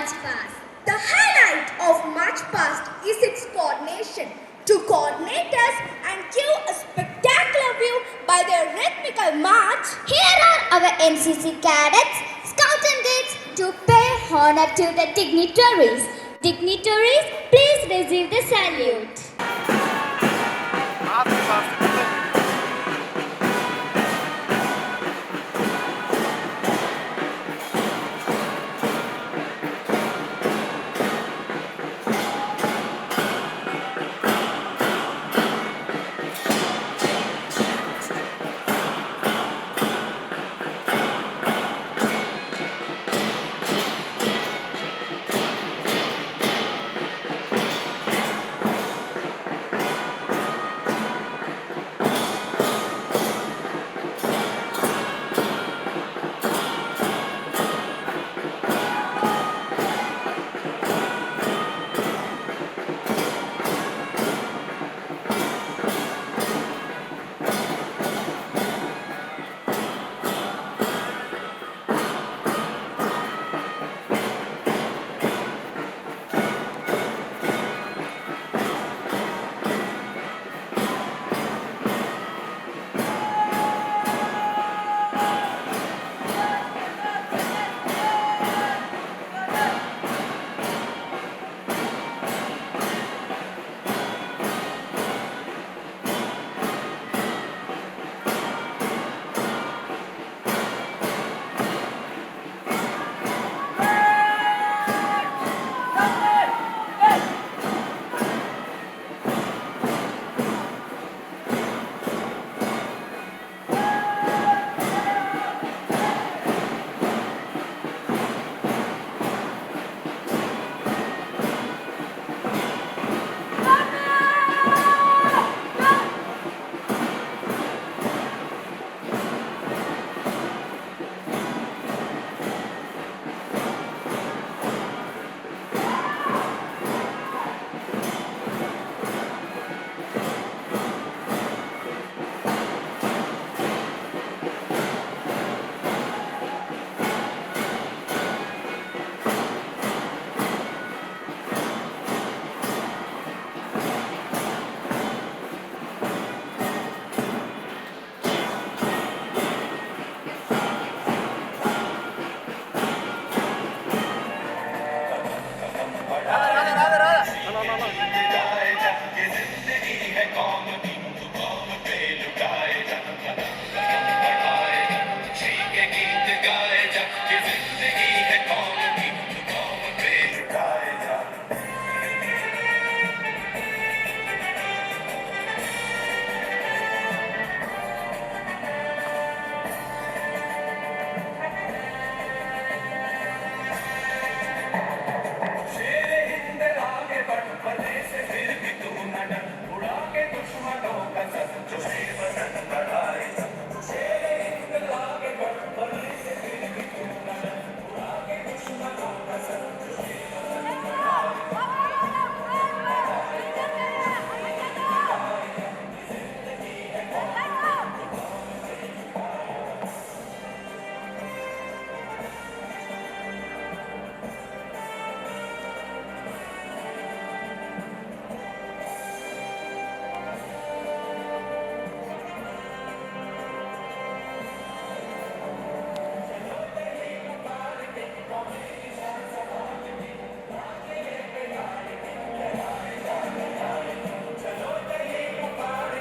March Past. The highlight of March Past is its coordination. To coordinate us and give a spectacular view by their rhythmical march, here are our NCC cadets, scouts and guides to pay honor to the dignitaries. Dignitaries, please receive the salute.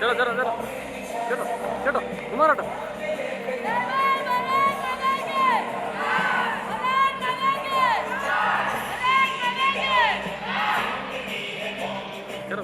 चलो चलो चलो चलो चलो तुम्हारा तो चलो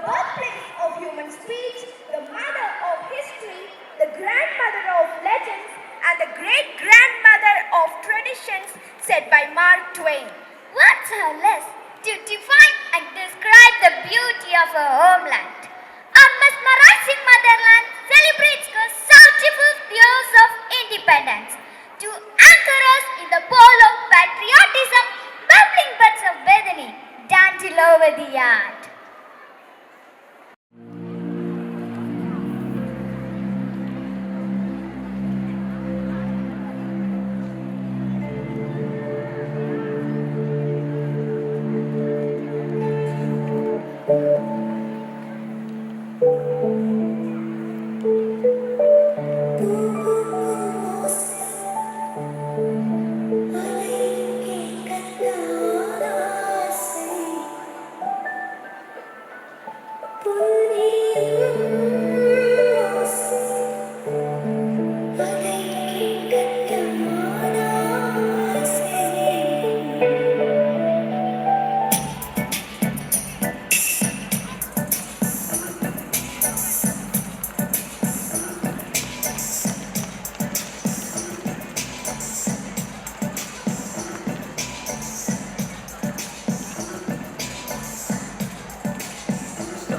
birthplace of human speech, the mother of history, the grandmother of legends, and the great-grandmother of traditions, said by Mark Twain. Words are less to define and describe the beauty of a homeland. Our mesmerizing motherland celebrates her 75th years of independence. To anchor us in the pole of patriotism, bubbling buds of Bethany dangle over the yard.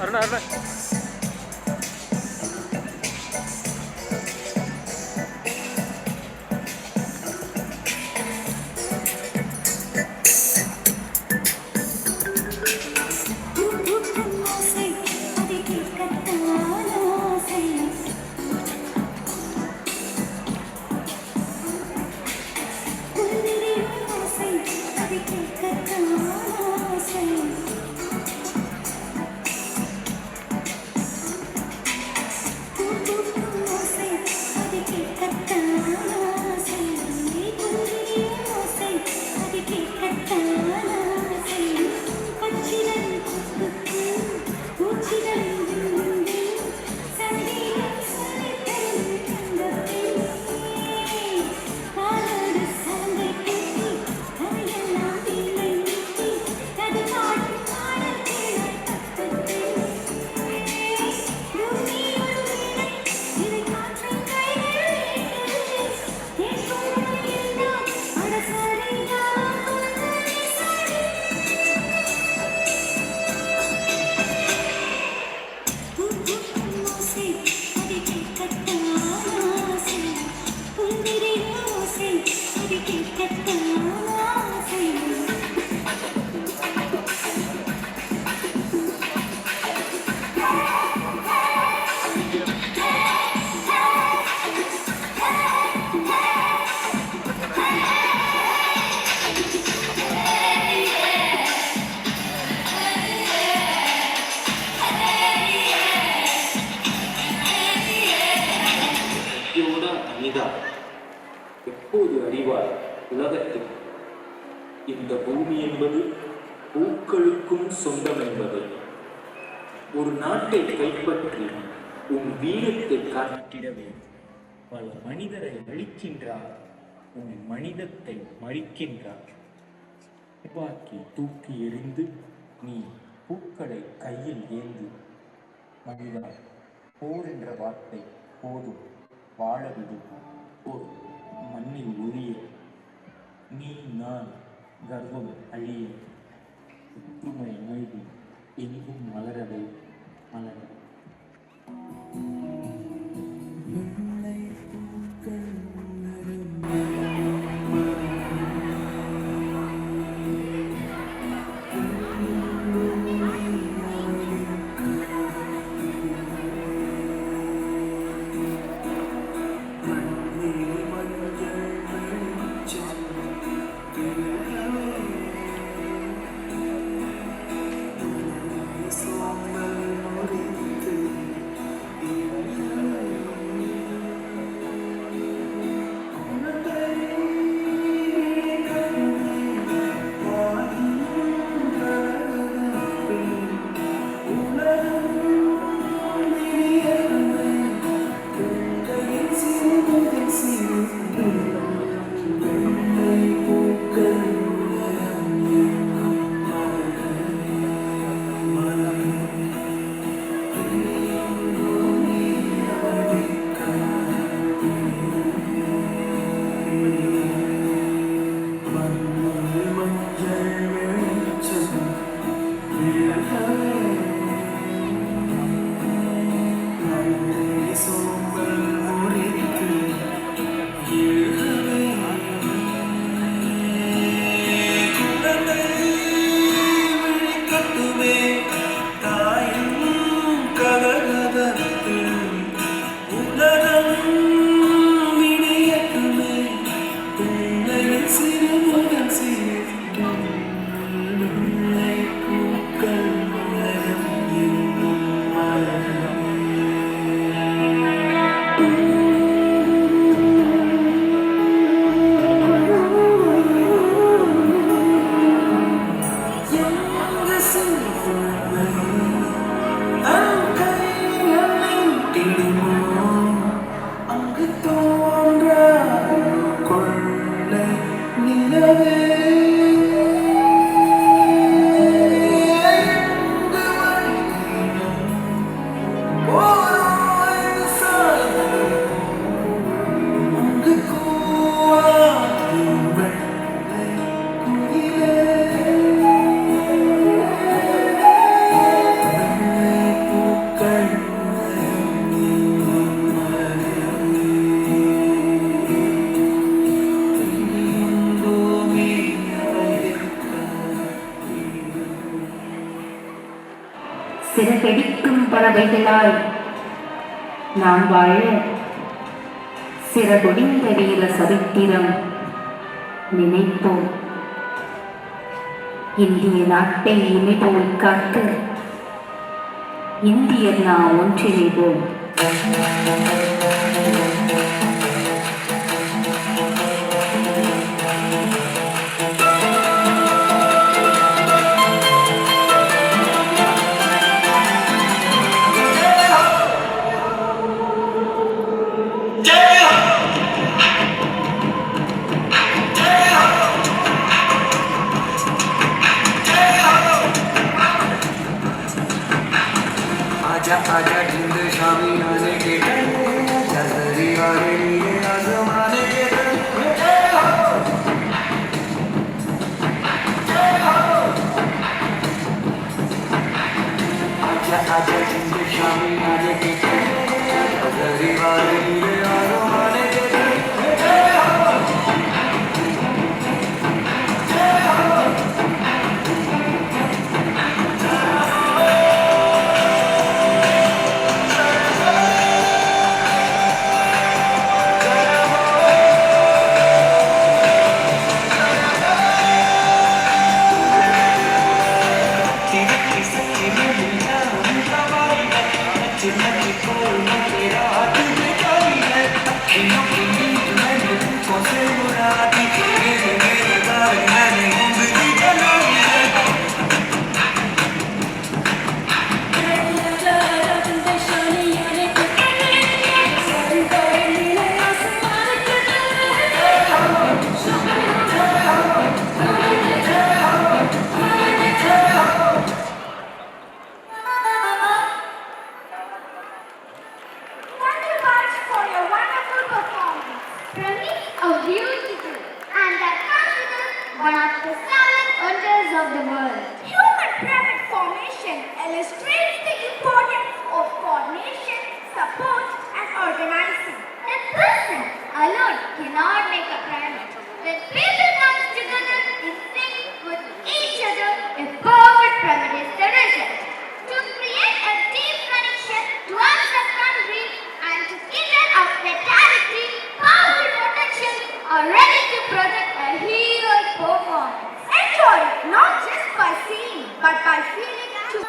Arna. எப்போது அறிவார் உலகத்தில் இந்த பூமி என்பது பூக்களுக்கும் சொந்தம் என்பதை. ஒரு நாட்டை கைப்பற்றி உன் வீரத்தை காட்டிடவே பல மனிதரை அழிக்கின்றார், உன் மனிதத்தை மறிக்கின்றார். துப்பாக்கி தூக்கி எறிந்து நீ பூக்களை கையில் ஏந்து. மனிதா, போர் என்ற வார்த்தை போதும், வாழவிடு. போர் மண்ணில் ஒழிய, நீ நான் கர்வம் அழிய, ஒற்றுமை அமைதி எங்கும் மலரவே மலர. சிறகடிக்கும் பறவைகளாய் நாம் வாழ சிறகொடிந்த வீர சரித்திரம் நினைப்போம். இந்திய நாட்டை இமைபோல் காக்க இந்தியர் நாம் ஒன்றிணைவோம். आजा जिंद शामी आने के नजरी वाले लिए आजमाने के आजा जिंद शामी आने के नजरी वाले लिए आजमाने के one of the 7 wonders of the world. Human pyramid formation illustrates the importance of coordination, support, and organizing. A person alone cannot make a pyramid. When people come together in sync with each other, a perfect pyramid is the result. To create a deep connection towards the country and to kindle a vitality, powerful potential are ready to project a heroic performance. Enjoy it not just by seeing, but by feeling too.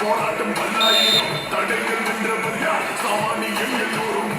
போராட்டம் பல்லாயிரம் தடைகள் வென்றவர் யார் சாமானியன் எல்லோரும்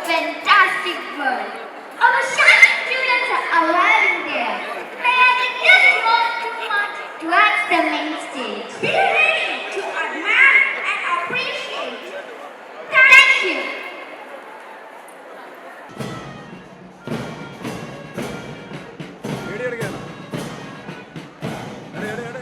fantastic world. Our shining students are arriving there. May I request you all to march towards the main stage. Be ready to admire and appreciate. Thank you. Video എടുക്കാനോ എടേ എടേ എടേ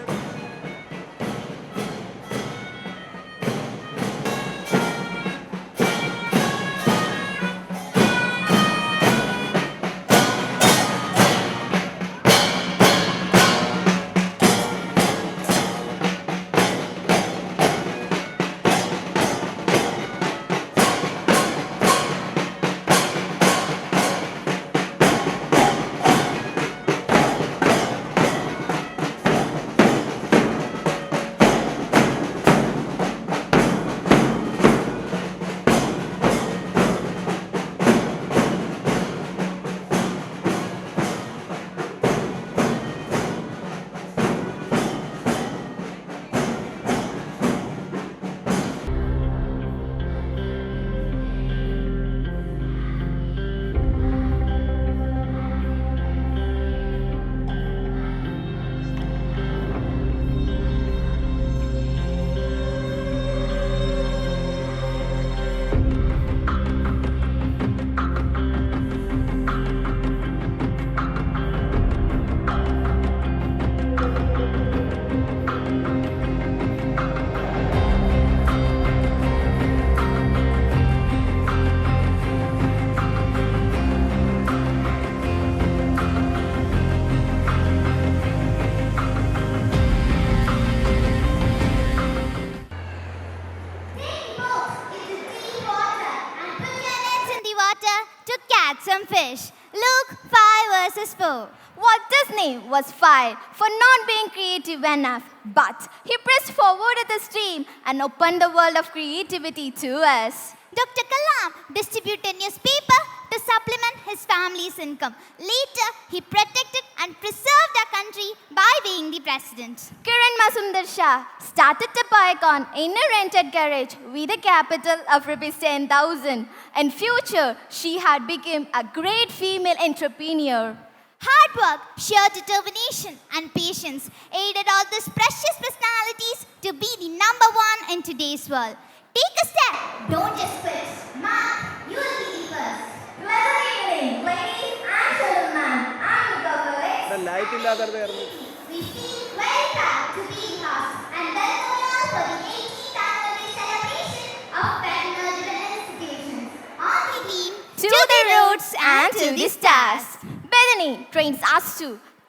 Some fish. Luke 5 verses 4. Walt Disney was fired for not being creative enough, but he pressed forward at the stream and opened the world of creativity to us. Dr. Kalam distributed newspaper to supplement his family's income. Later, he protected and preserved our country by being the president. Kiran Mazumdar Shah started a Pycon in a rented garage with a capital of rupees 10,000. In future, she had become a great female entrepreneur. Hard work, sheer determination, and patience aided all these precious personalities to be the number one in today's world. Take a step. Don't just quit. Mark, you will be the first. Pleasant evening, ladies and gentlemen. I'm Nicola. Light ഇല്ലാത്തടത്തായിരുന്നു We feel very proud to be in house and welcome you all for the 18th anniversary celebration of NAVAJEEVAN institutions. On the theme, to the roots and to the stars. Bethany trains us to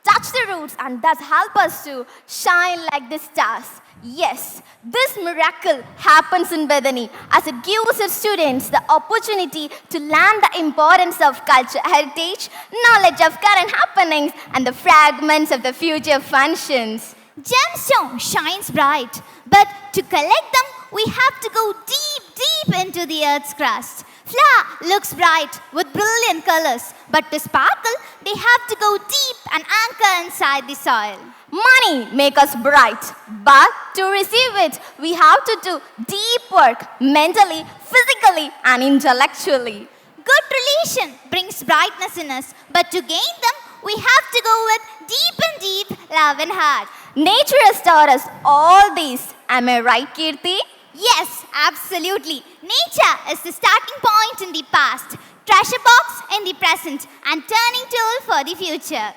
touch the roots and thus help us to shine like the stars. Yes, this miracle happens in Bethany as it gives its students the opportunity to learn the importance of culture, heritage, knowledge of current happenings, and the fragments of the future functions. Gemstone shines bright, but to collect them, we have to go deep, deep into the earth's crust. Flower looks bright with brilliant colors, but to sparkle, they have to go deep and anchor inside the soil. Money makes us bright, but to receive it, we have to do deep work mentally, physically, and intellectually. Good relation brings brightness in us, but to gain them, we have to go with deep and deep love and heart. Nature has taught us all these. Am I right, Kirti? Yes, absolutely. Nature is the starting point in the past, treasure box in the present, and turning tool for the future.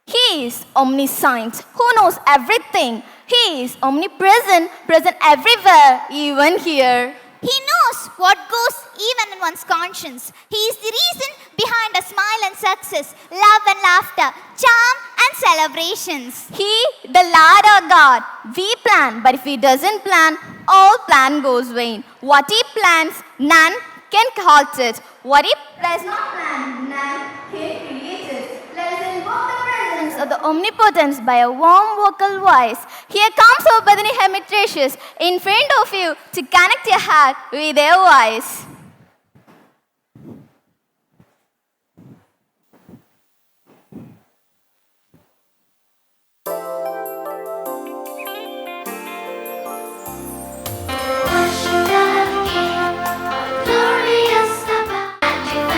He is omniscient, who knows everything. He is omnipresent, present everywhere, even here. He knows what goes even in one's conscience. He is the reason behind a smile and success, love and laughter, charm and celebrations. He, the Lord our God, we plan, but if He doesn't plan, all plan goes vain. What He plans, none can halt it. What He does not plan, none can create it. Let us invoke the presence of the omnipotence by a warm vocal voice. Here comes our Bethany Hemitracious in front of you to connect your heart with their voice. What should I give? Glorious about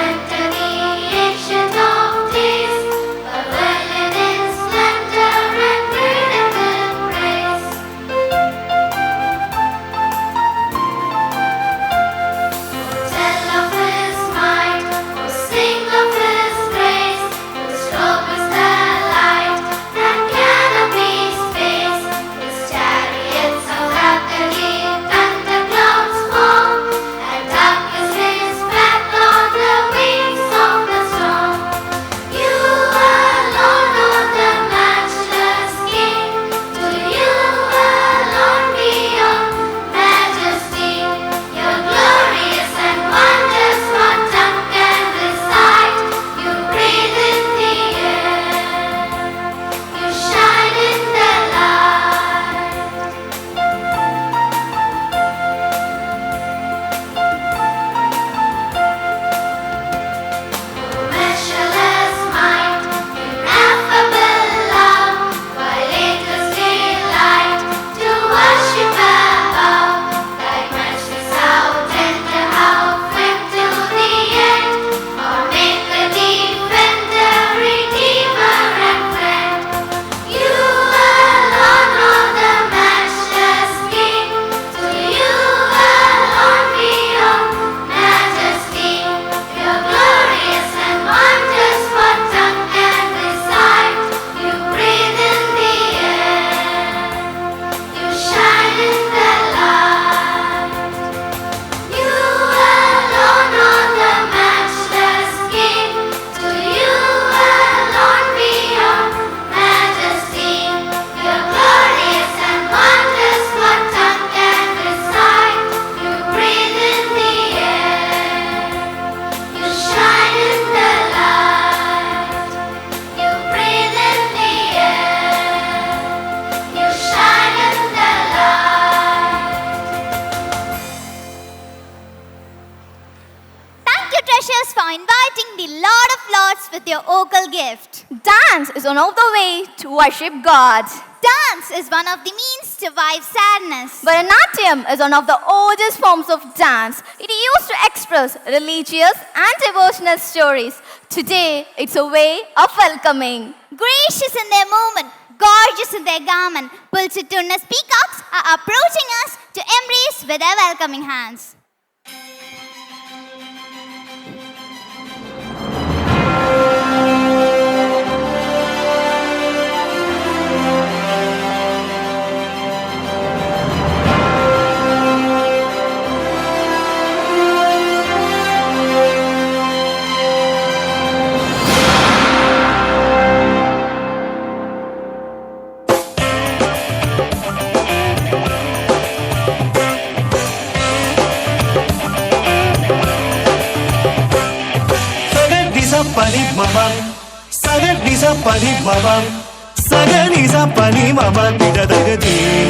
the treasures for inviting the Lord of Lords with your vocal gift. Dance is one of the way to worship God. Dance is one of the means to wipe sadness. Bharatanatyam is one of the oldest forms of dance. It is used to express religious and devotional stories. Today, it's a way of welcoming. Gracious in their movement, gorgeous in their garment, Pulchittuna's peacocks are approaching us to embrace with their welcoming hands. Pani mama, saga nisa pani mama, saga nisa pani mama. Tida daga din,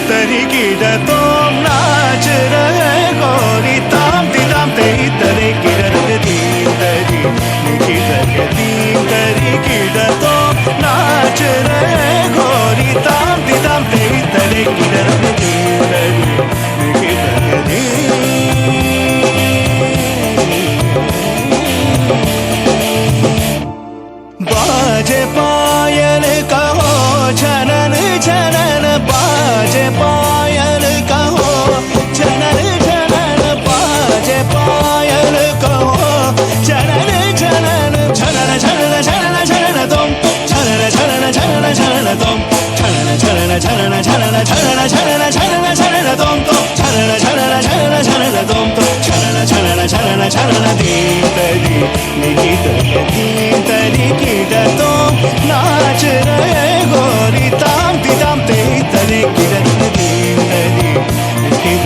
tari kida tom naach rahe gori tam tidam teri tare kida daga din, tari kida tom naach rahe gori tam tidam teri tare kida daga din. बाजे पायल कहो छनन छनन बाजे पायल कहो छनन छनन बाजे पायल कहो छनन छनन छनन छनन छनन छनन तुम छनन छनन छनन छनन तुम छनन छनन छनन छनन छनन छनन छनन छनन तुम छनन छनन छनन छनन तुम छनन छनन छनन छनन दीन तरी निहित दीन तरी कीड़ा तो नाच रहे गोरी ताम तिदाम ते तरी कीड़ा दीन तरी निहित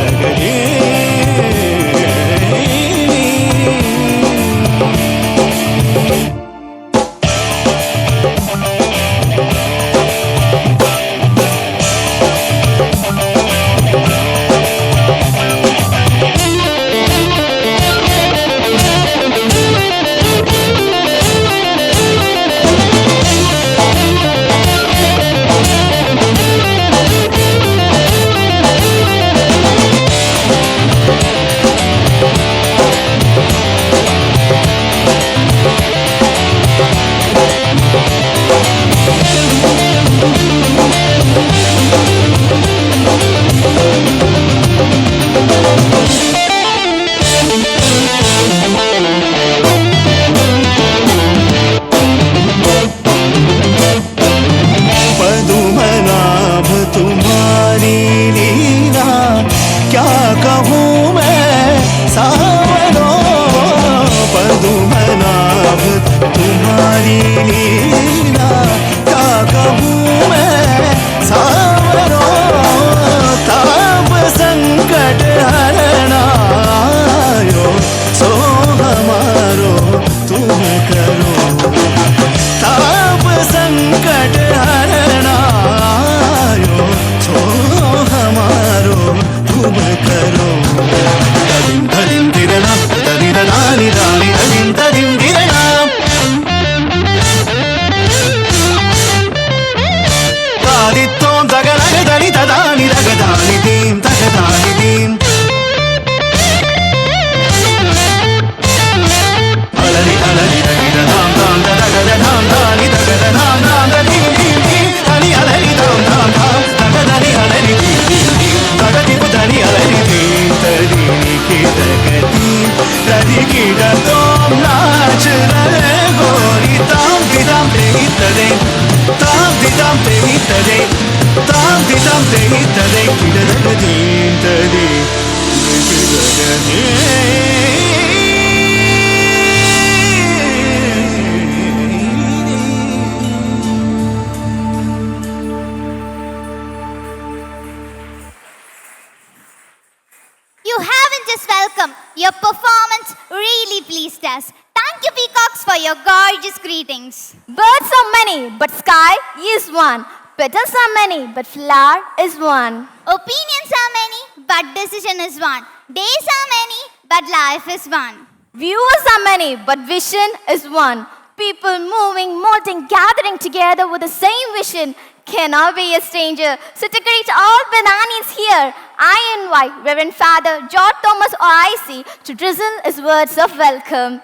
You haven't just welcomed, your performance really pleased us. Thank you, peacocks, for your gorgeous greetings. Birds are many, but sky is one. Petals are many, but flower is one. Opinions are many, but decision is one. Days are many, but life is one. Viewers are many, but vision is one. People moving, molding, gathering together with the same vision cannot be a stranger. So to greet all Benanis here, I invite Reverend Father George Thomas OIC to drizzle his words of welcome.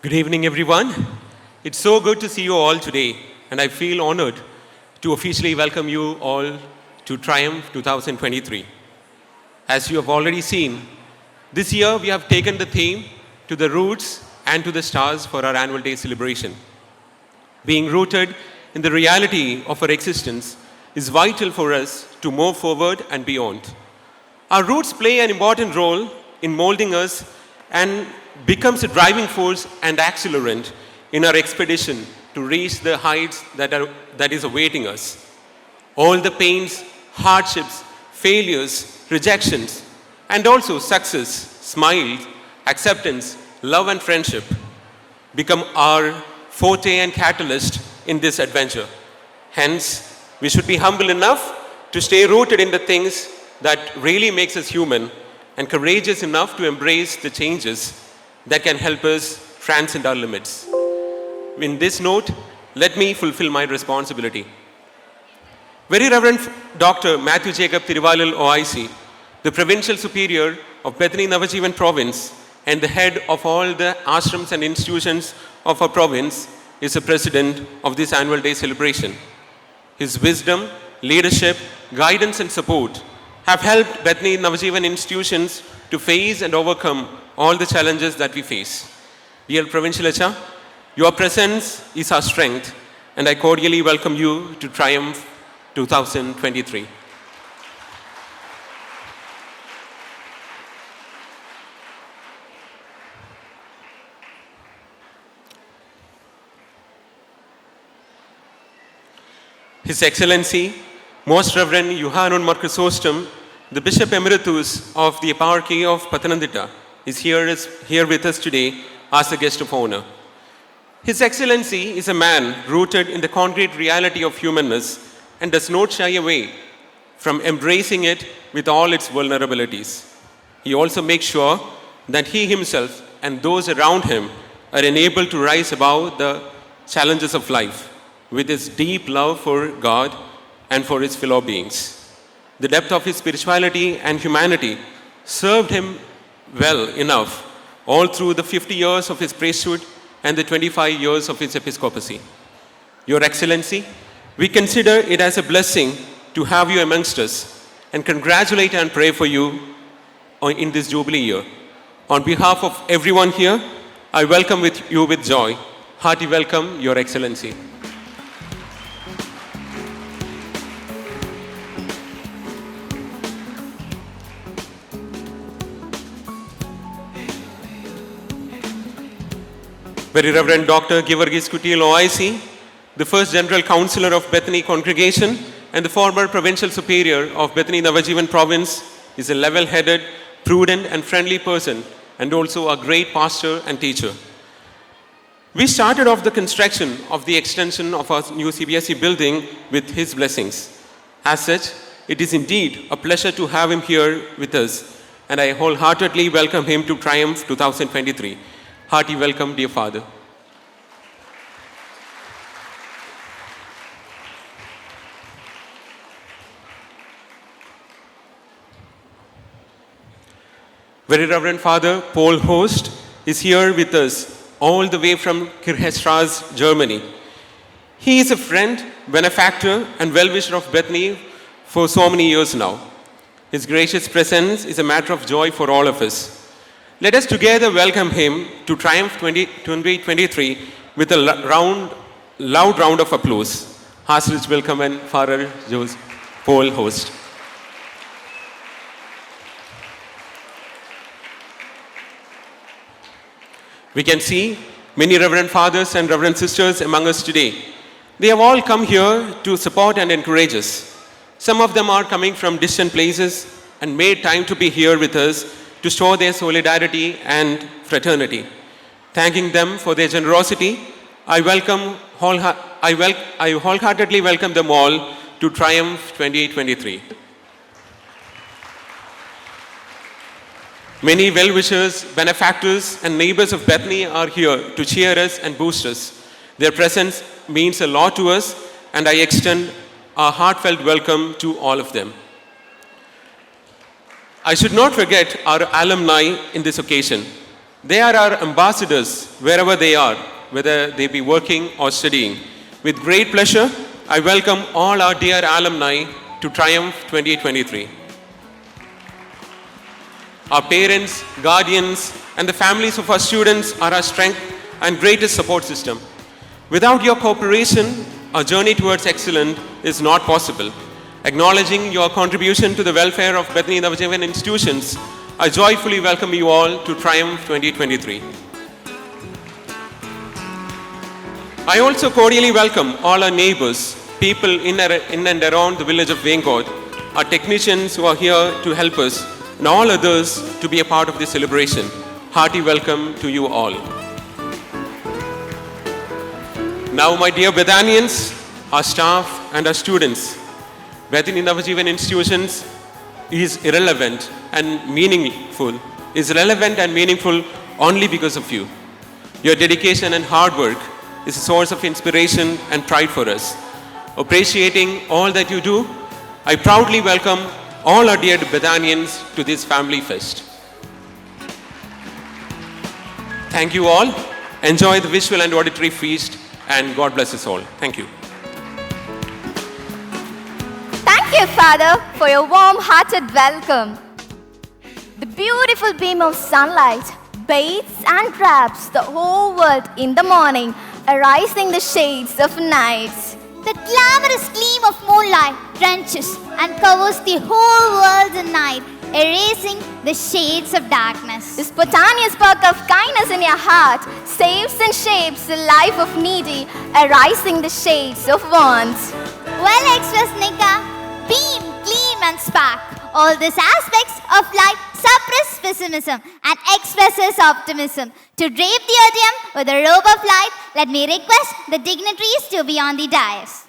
Good evening, everyone. It's so good to see you all today, and I feel honored to officially welcome you all to Triumph 2023. As you have already seen, this year we have taken the theme to the roots and to the stars for our annual day celebration. Being rooted in the reality of our existence is vital for us to move forward and beyond. Our roots play an important role in molding us and becomes a driving force and accelerant in our expedition to reach the heights that is awaiting us. All the pains, hardships, failures, rejections, and also success, smiles, acceptance, love and friendship become our forte and catalyst in this adventure. Hence, we should be humble enough to stay rooted in the things that really makes us human and courageous enough to embrace the changes that can help us transcend our limits. In this note, let me fulfill my responsibility. Very Reverend Dr. Matthew Jacob Thiruvalil OIC, the Provincial Superior of Bethany NAVAJEEVAN Province and the head of all the ashrams and institutions of our province, is the president of this annual day celebration. His wisdom, leadership, guidance and support have helped Bethany NAVAJEEVAN institutions to face and overcome all the challenges that we face. Dear Provincial Acha, your presence is our strength, and I cordially welcome you to Triumph 2023. His Excellency, Most Reverend Yohanan Marcus Hostum, the Bishop Emeritus of the Eparchy of Pathanamthitta, is here with us today as a guest of honor. His Excellency is a man rooted in the concrete reality of humanness and does not shy away from embracing it with all its vulnerabilities. He also makes sure that he himself and those around him are enabled to rise above the challenges of life with his deep love for God and for his fellow beings. The depth of his spirituality and humanity served him well enough all through the 50 years of his priesthood and the 25 years of his episcopacy. Your Excellency, we consider it as a blessing to have you amongst us and congratulate and pray for you in this Jubilee year. On behalf of everyone here, I welcome you with joy. Hearty welcome, Your Excellency. Very Reverend Dr. Givargis Kutil OIC, the first General Councillor of Bethany Congregation and the former Provincial Superior of Bethany NAVAJEEVAN Province, is a level-headed, prudent and friendly person and also a great pastor and teacher. We started off the construction of the extension of our new CBSE building with his blessings. As such, it is indeed a pleasure to have him here with us, and I wholeheartedly welcome him to Triumph 2023. Hearty welcome, dear Father. Very Reverend Father Paul Host is here with us all the way from Kirchstrasse, Germany. He is a friend, benefactor and well-wisher of Bethany for so many years now. His gracious presence is a matter of joy for all of us. Let us together welcome him to Triumph 2023 with a loud round of applause. Heartily welcome and Father Paul Host. We can see many Reverend Fathers and Reverend Sisters among us today. They have all come here to support and encourage us. Some of them are coming from distant places and made time to be here with us to show their solidarity and fraternity. Thanking them for their generosity, I wholeheartedly welcome them all to Triumph 2023. Many well-wishers, benefactors, and neighbors of Bethany are here to cheer us and boost us. Their presence means a lot to us, and I extend a heartfelt welcome to all of them. I should not forget our alumni in this occasion. They are our ambassadors wherever they are, whether they be working or studying. With great pleasure, I welcome all our dear alumni to Triumph 2023. Our parents, guardians, and the families of our students are our strength and greatest support system. Without your cooperation, our journey towards excellence is not possible. Acknowledging your contribution to the welfare of Bethany NAVAJEEVAN institutions, I joyfully welcome you all to Triumph 2023. I also cordially welcome all our neighbors, people in and around the village of VENCODE, our technicians who are here to help us, and all others to be a part of this celebration. Hearty welcome to you all. Now, my dear Bethanians, our staff and our students, Bethany NAVAJEEVAN institutions is relevant and meaningful only because of you. Your dedication and hard work is a source of inspiration and pride for us. Appreciating all that you do, I proudly welcome all our dear Bethanians to this family fest. Thank you all. Enjoy the visual and auditory feast, and God bless us all. Thank you. Thank you, Father, for your warm-hearted welcome. The beautiful beam of sunlight bathes and wraps the whole world in the morning, erasing the shades of night. The glamorous gleam of moonlight drenches and covers the whole world in night, erasing the shades of darkness. The spontaneous spark of kindness in your heart saves and shapes the life of needy, erasing the shades of want. Well expressed, Nika. Beam, gleam and spark. All these aspects of life suppress pessimism and expresses optimism. To drape the odium with a robe of light, let me request the dignitaries to be on the dais.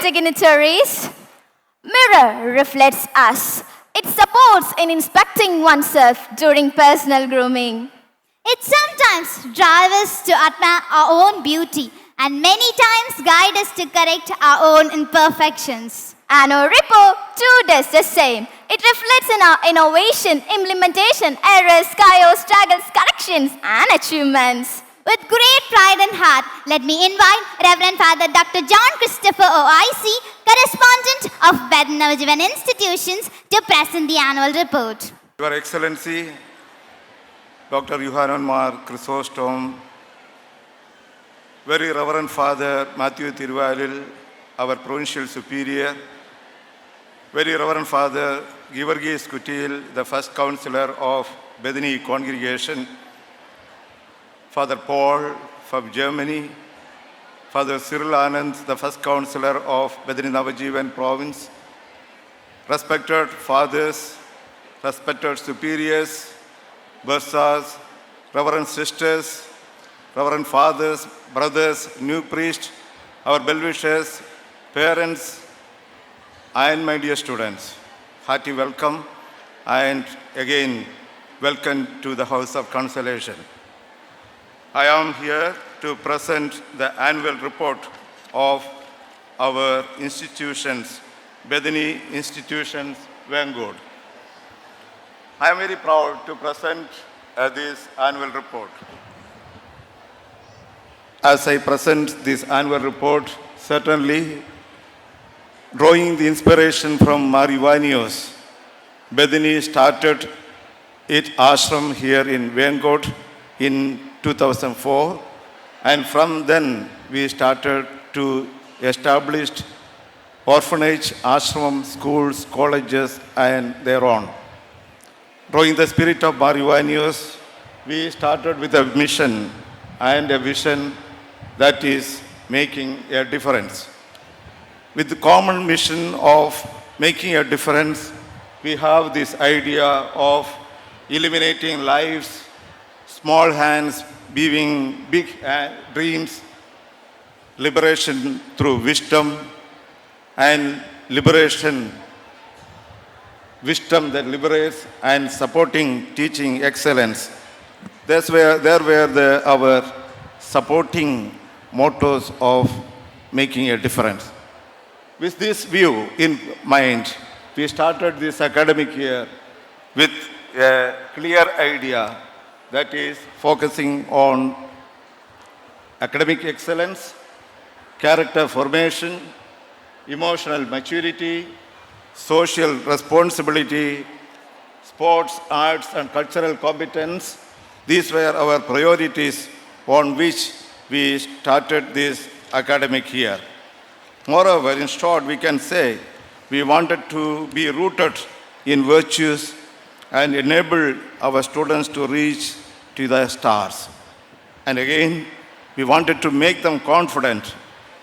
dignitaries. Mirror reflects us. It supports in inspecting oneself during personal grooming. It sometimes drives us to admire our own beauty and many times guide us to correct our own imperfections. And our report too does the same. It reflects in our innovation, implementation, errors, chaos, struggles, corrections, and achievements. With great pride and heart, let me invite Reverend Father Dr. John Christopher OIC, correspondent of NAVAJEEVAN institutions, to present the annual report. Your Excellency, Dr. Yohanan Mar Chrysostom, Very Reverend Father Matthew Tiruvalil, our Provincial Superior, Very Reverend Father Givargis Kutil, the First Counselor of BETHANY Congregation, Father Paul from Germany, Father Cyril Anand, the First Counselor of BETHANY NAVAJEEVAN Province, respected fathers, respected superiors, bursars, Reverend sisters, Reverend fathers, brothers, new priests, our well-wishers, parents, and my dear students. Hearty welcome, and again, welcome to the House of Consolation. I am here to present the annual report of our institutions, BETHANY institutions, VENCODE. I am very proud to present this annual report. As I present this annual report, certainly drawing the inspiration from Mar Ivanios, BETHANY started its ashram here in VENCODE in 2004, and from then we started to establish orphanage, ashram, schools, colleges, and their own. Drawing the spirit of Mar Ivanios, we started with a mission and a vision that is making a difference. With the common mission of making a difference, we have this idea of eliminating lives, small hands weaving big dreams, liberation through wisdom, and liberation, wisdom that liberates, and supporting teaching excellence. There were our supporting mottos of making a difference. With this view in mind, we started this academic year with a clear idea, that is focusing on academic excellence, character formation, emotional maturity, social responsibility, sports, arts, and cultural competence. These were our priorities on which we started this academic year. Moreover, in short, we can say we wanted to be rooted in virtues and enable our students to reach to the stars. And again, we wanted to make them confident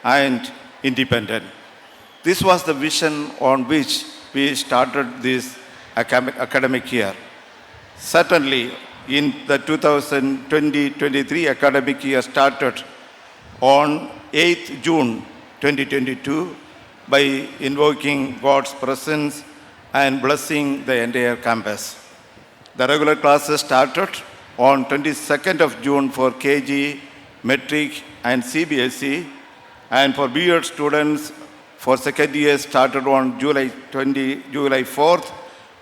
and independent. This was the vision on which we started this academic year. Certainly, in the 2020-23 academic year started on 8th June 2022 by invoking God's presence and blessing the entire campus. The regular classes started on 22nd of June for KG, Metric, and CBSE, and for B.Ed students for second year started on July 4th,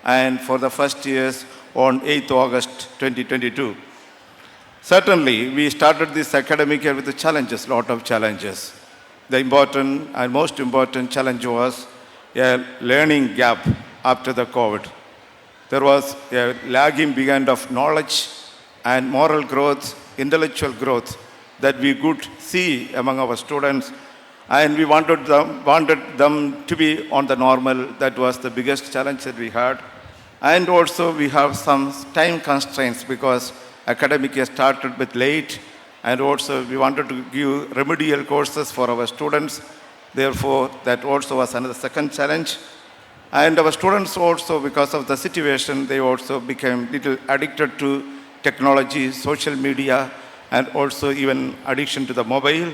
and for the first years on 8th August 2022. Certainly, we started this academic year with the challenges, lot of challenges. The important and most important challenge was a learning gap after the COVID. There was a lagging behind of knowledge and moral growth, intellectual growth that we could see among our students, and we wanted them to be on the normal. That was the biggest challenge that we had. And also we have some time constraints because academic year started with late, and also we wanted to give remedial courses for our students. Therefore, that also was another second challenge. And our students also, because of the situation, they also became little addicted to technology, social media, and also even addiction to the mobile.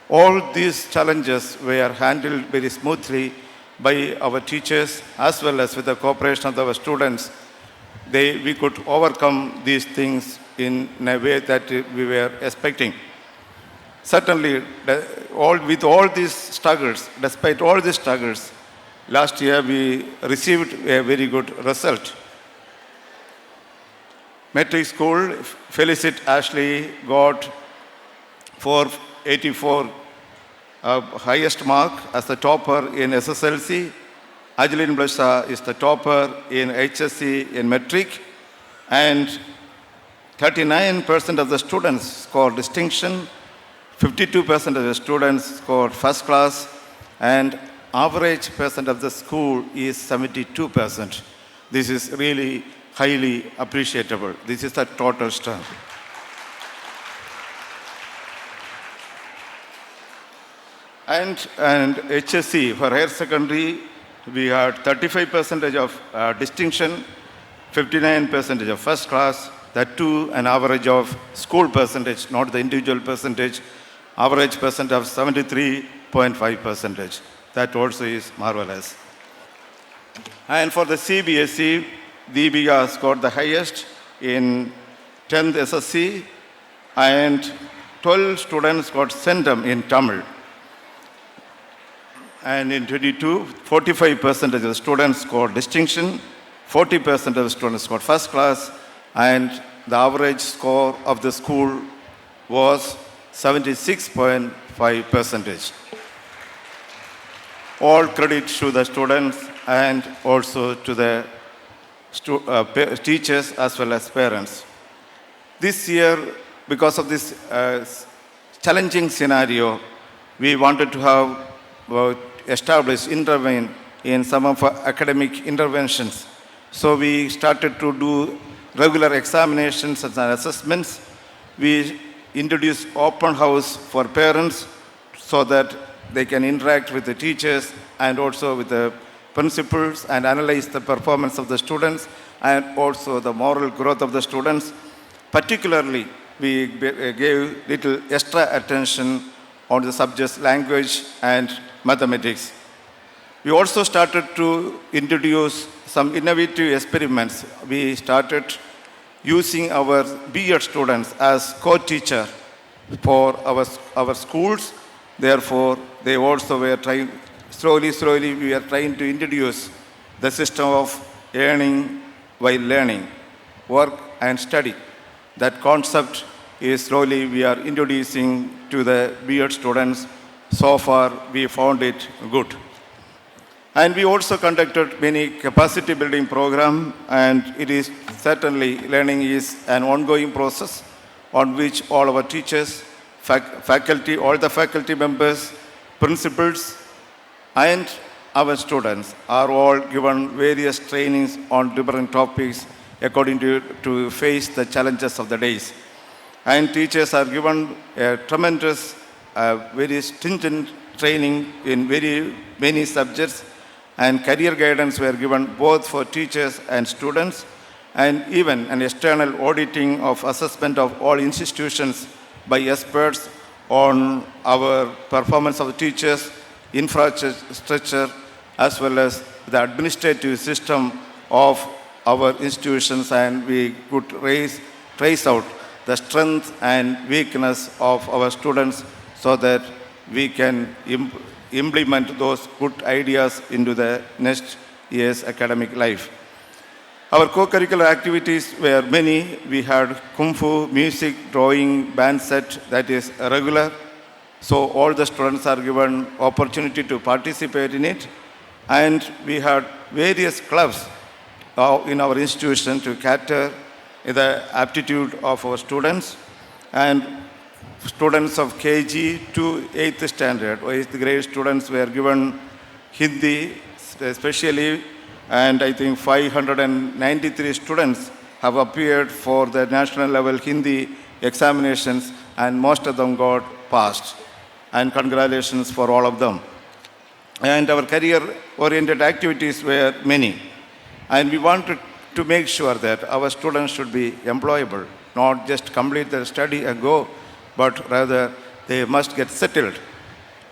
All these challenges were handled very smoothly by our teachers as well as with the cooperation of our students. We could overcome these things in a way that we were expecting. Certainly, with all these struggles, despite all these struggles, last year we received a very good result. Metric school, Felicit Ashley got 484 highest mark as the topper in SSLC. Ajeline Blasha is the topper in HSC in metric, and 39% of the students scored distinction, 52% of the students scored first class, and average percent of the school is 72%. This is really highly appreciable. This is the total strength. And HSC, for higher secondary, we had 35% of distinction, 59% of first class, that too an average of school percentage, not the individual percentage, average percent of 73.5%. That also is marvelous. And for the CBSE, Deepika scored the highest in 10th SSC, and 12 students got centum in Tamil. And in 22, 45% of the students scored distinction, 40% of the students scored first class, and the average score of the school was 76.5%. All credit to the students and also to the teachers as well as parents. This year, because of this challenging scenario, we wanted to have intervene in some of our academic interventions. So we started to do regular examinations and assessments. We introduced open house for parents so that they can interact with the teachers and also with the principals and analyze the performance of the students and also the moral growth of the students. Particularly, we gave little extra attention on the subjects language and mathematics. We also started to introduce some innovative experiments. We started using our BEd students as co-teacher for our schools. Therefore, they also were trying, slowly we are trying to introduce the system of earning while learning, work and study. That concept is slowly we are introducing to the BEd students. So far, we found it good. And we also conducted many capacity building programs, and it is certainly learning is an ongoing process on which all our teachers, faculty, all the faculty members, principals, and our students are all given various trainings on different topics according to face the challenges of the days. And teachers are given a tremendous, very stringent training in very many subjects, and career guidance were given both for teachers and students, and even an external auditing of assessment of all institutions by experts on our performance of the teachers, infrastructure, as well as the administrative system of our institutions, and we could trace out the strength and weakness of our students so that we can implement those good ideas into the next year's academic life. Our co-curricular activities were many. We had Kung Fu, music, drawing, band set, that is regular. So all the students are given opportunity to participate in it. And we had various clubs in our institution to cater the aptitude of our students. And students of KG to 8th standard, 8th grade students were given Hindi especially, and I think 593 students have appeared for the national level Hindi examinations, and most of them got passed. And congratulations for all of them. And our career-oriented activities were many. And we wanted to make sure that our students should be employable, not just complete their study and go, but rather they must get settled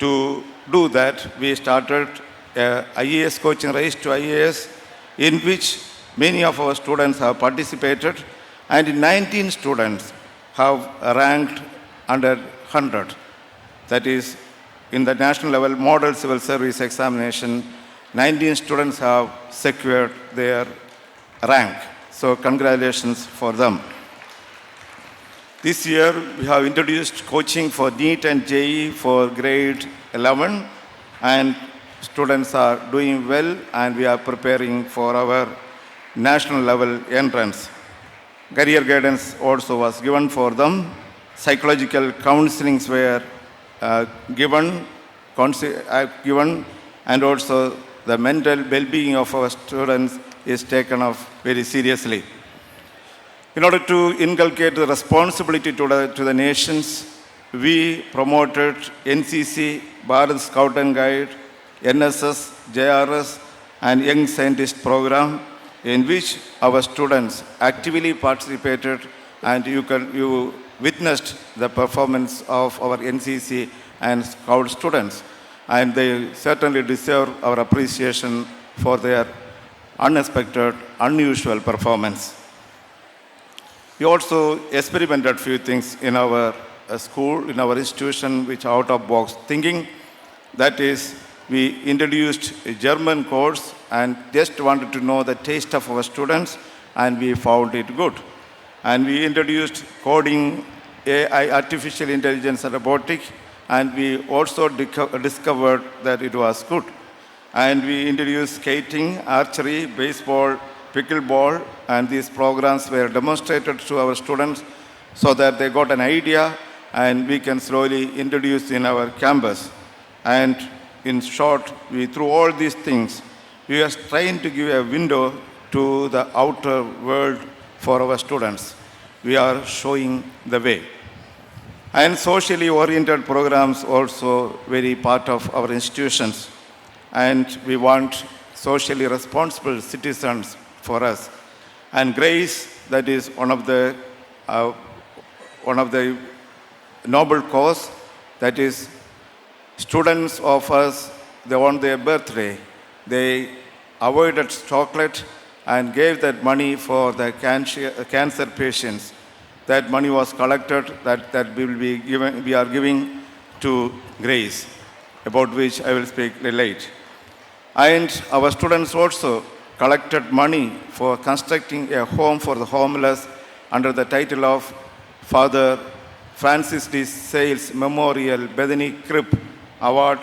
To do that, we started a IAS coaching race to IAS, in which many of our students have participated, and 19 students have ranked under 100. That is, in the national level model civil service examination, 19 students have secured their rank. So congratulations for them. This year, we have introduced coaching for NEET and JEE for grade 11, and students are doing well, and we are preparing for our national level entrance. Career guidance also was given for them. Psychological counselings were given, and also the mental well-being of our students is taken up very seriously. In order to inculcate the responsibility to the nations, we promoted NCC, Bharat Scout and Guide, NSS, JRS, and Young Scientist program, in which our students actively participated, and you witnessed the performance of our NCC and Scout students, and they certainly deserve our appreciation for their unexpected, unusual performance. We also experimented few things in our school, in our institution, which are out of box thinking. That is, we introduced a German course and just wanted to know the taste of our students, and we found it good. And we introduced coding, AI, artificial intelligence and robotics, and we also discovered that it was good. And we introduced skating, archery, baseball, pickleball, and these programs were demonstrated to our students so that they got an idea, and we can slowly introduce in our campus. And in short, through all these things, we are trying to give a window to the outer world for our students. We are showing the way. And socially oriented programs also very part of our institutions. And we want socially responsible citizens for us. And GRACE, that is one of the noble cause, that is students of us, they on their birthday, they avoided chocolate and gave that money for the cancer patients. That money was collected, that we are giving to GRACE, about which I will speak later. And our students also collected money for constructing a home for the homeless under the title of Father Francis D. Sales Memorial Bethany Crib Award,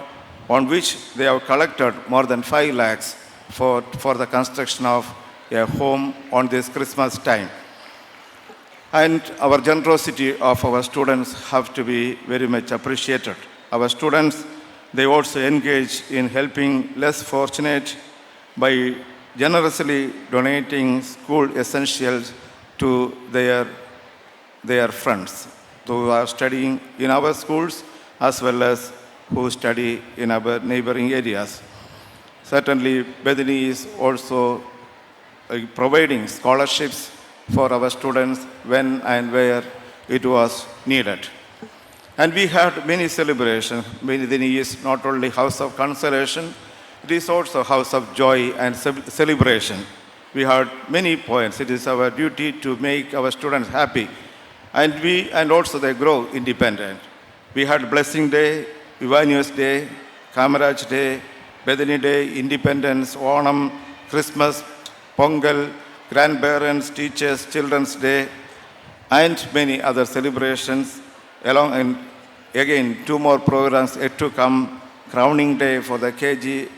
on which they have collected more than 5 lakhs for the construction of a home on this Christmas time. And our generosity of our students have to be very much appreciated. Our students, they also engage in helping less fortunate by generously donating school essentials to their friends who are studying in our schools as well as who study in our neighboring areas. Certainly, Bethany is also providing scholarships for our students when and where it was needed. And we had many celebrations. Bethany is not only house of consolation, it is also house of joy and celebration. We had many points. It is our duty to make our students happy, and also they grow independent. We had Blessing Day, Evangelist Day, Kamaraj Day, Bethany Day, Independence, Onam, Christmas, Pongal, Grandparents, Teachers, Children's Day, and many other celebrations. And again, 2 more programs yet to come. Crowning Day for the KG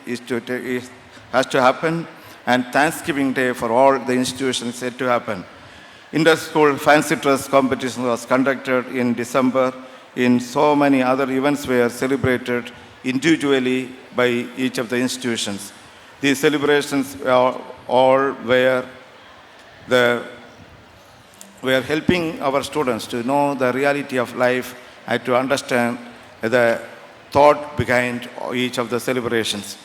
has to happen, and Thanksgiving Day for all the institutions yet to happen. Inter-school fancy dress competition was conducted in December. In so many other events were celebrated individually by each of the institutions. These celebrations all were helping our students to know the reality of life and to understand the thought behind each of the celebrations.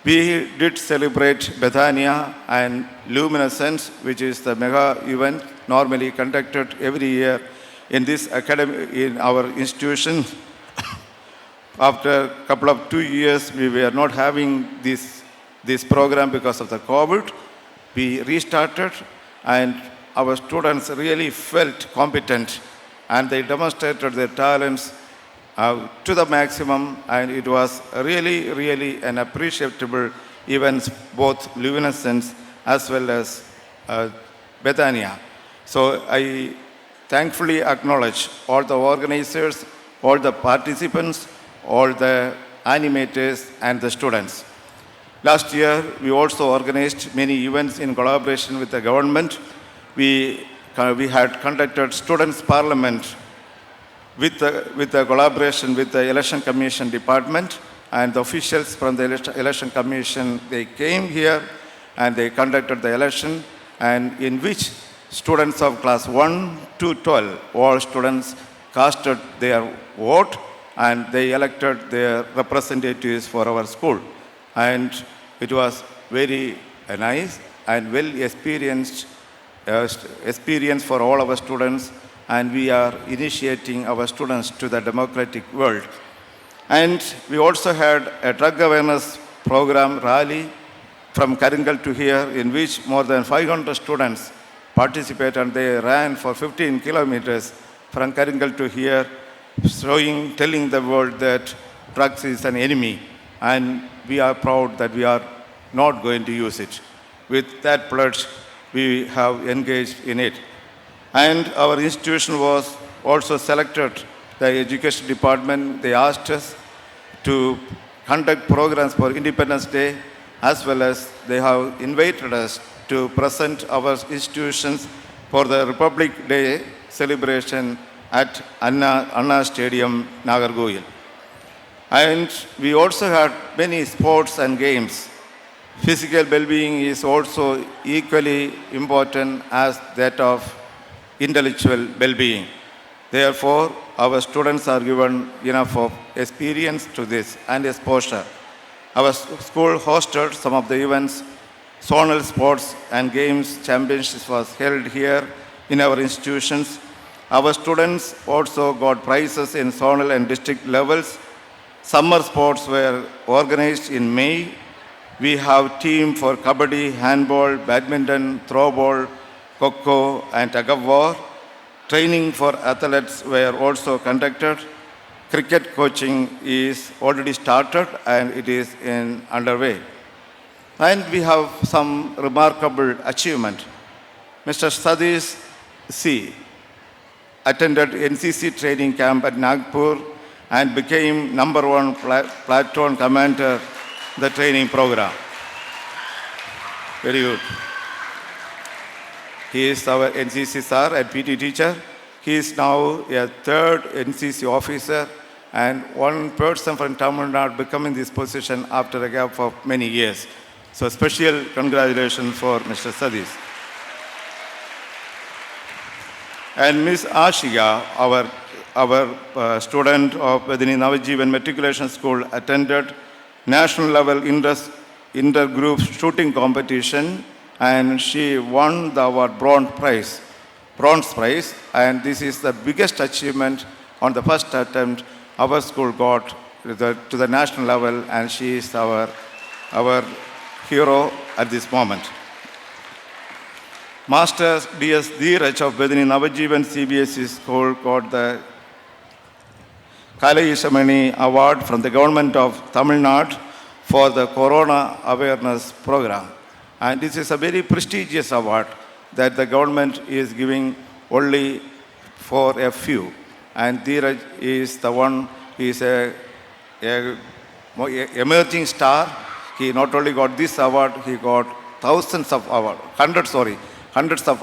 We did celebrate Bethania and Luminescence, which is the mega event normally conducted every year in this academy, in our institution. After a couple of 2 years, we were not having this program because of the COVID. We restarted, and our students really felt competent, and they demonstrated their talents to the maximum, and it was really, really an appreciable event, both luminescence as well as Bethania. So I thankfully acknowledge all the organizers, all the participants, all the animators, and the students. Last year, we also organized many events in collaboration with the government. We had conducted Students' Parliament with the collaboration with the Election Commission Department, and the officials from the Election Commission, they came here and they conducted the election, and in which students of class 1 to 12, all students casted their vote and they elected their representatives for our school. And it was very nice and well experienced experience for all our students, and we are initiating our students to the democratic world. And we also had a drug awareness program rally from Karingal to here, in which more than 500 students participated, and they ran for 15 kilometers from Karingal to here, telling the world that drugs is an enemy, and we are proud that we are not going to use it. With that pledge, we have engaged in it. And our institution was also selected, the education department, they asked us to conduct programs for Independence Day, as well as they have invited us to present our institutions for the Republic Day celebration at Anna Stadium, Nagargoil. And we also had many sports and games. Physical well-being is also equally important as that of intellectual well-being. Therefore, our students are given enough of experience to this and exposure. Our school hosted some of the events. Zonal sports and games championships was held here in our institutions. Our students also got prizes in zonal and district levels. Summer sports were organized in May. We have team for kabaddi, handball, badminton, throwball, kho and tug of war. Training for athletes were also conducted. Cricket coaching is already started and it is underway. And we have some remarkable achievement. Mr. Sadish C. attended NCC training camp at Nagpur and became #1 platoon commander the training program. Very good. He is our NCC sir and PT teacher. He is now a 3rd NCC officer and one person from Tamil Nadu becoming this position after a gap of many years. So special congratulations for Mr. Sadish. And Ms. Ashika, our student of BETHANY NAVAJEEVAN Matriculation School, attended national level intergroup shooting competition, and she won the award bronze prize, and this is the biggest achievement on the first attempt our school got to the national level, and she is our hero at this moment. Master D.S. Dheeraj of BETHANY NAVAJEEVAN CBSE School got the Kalaishamani Award from the government of Tamil Nadu for the Corona Awareness Program. And this is a very prestigious award that the government is giving only for a few. And Dheeraj is the one, he is a emerging star. He not only got this award, he got hundreds of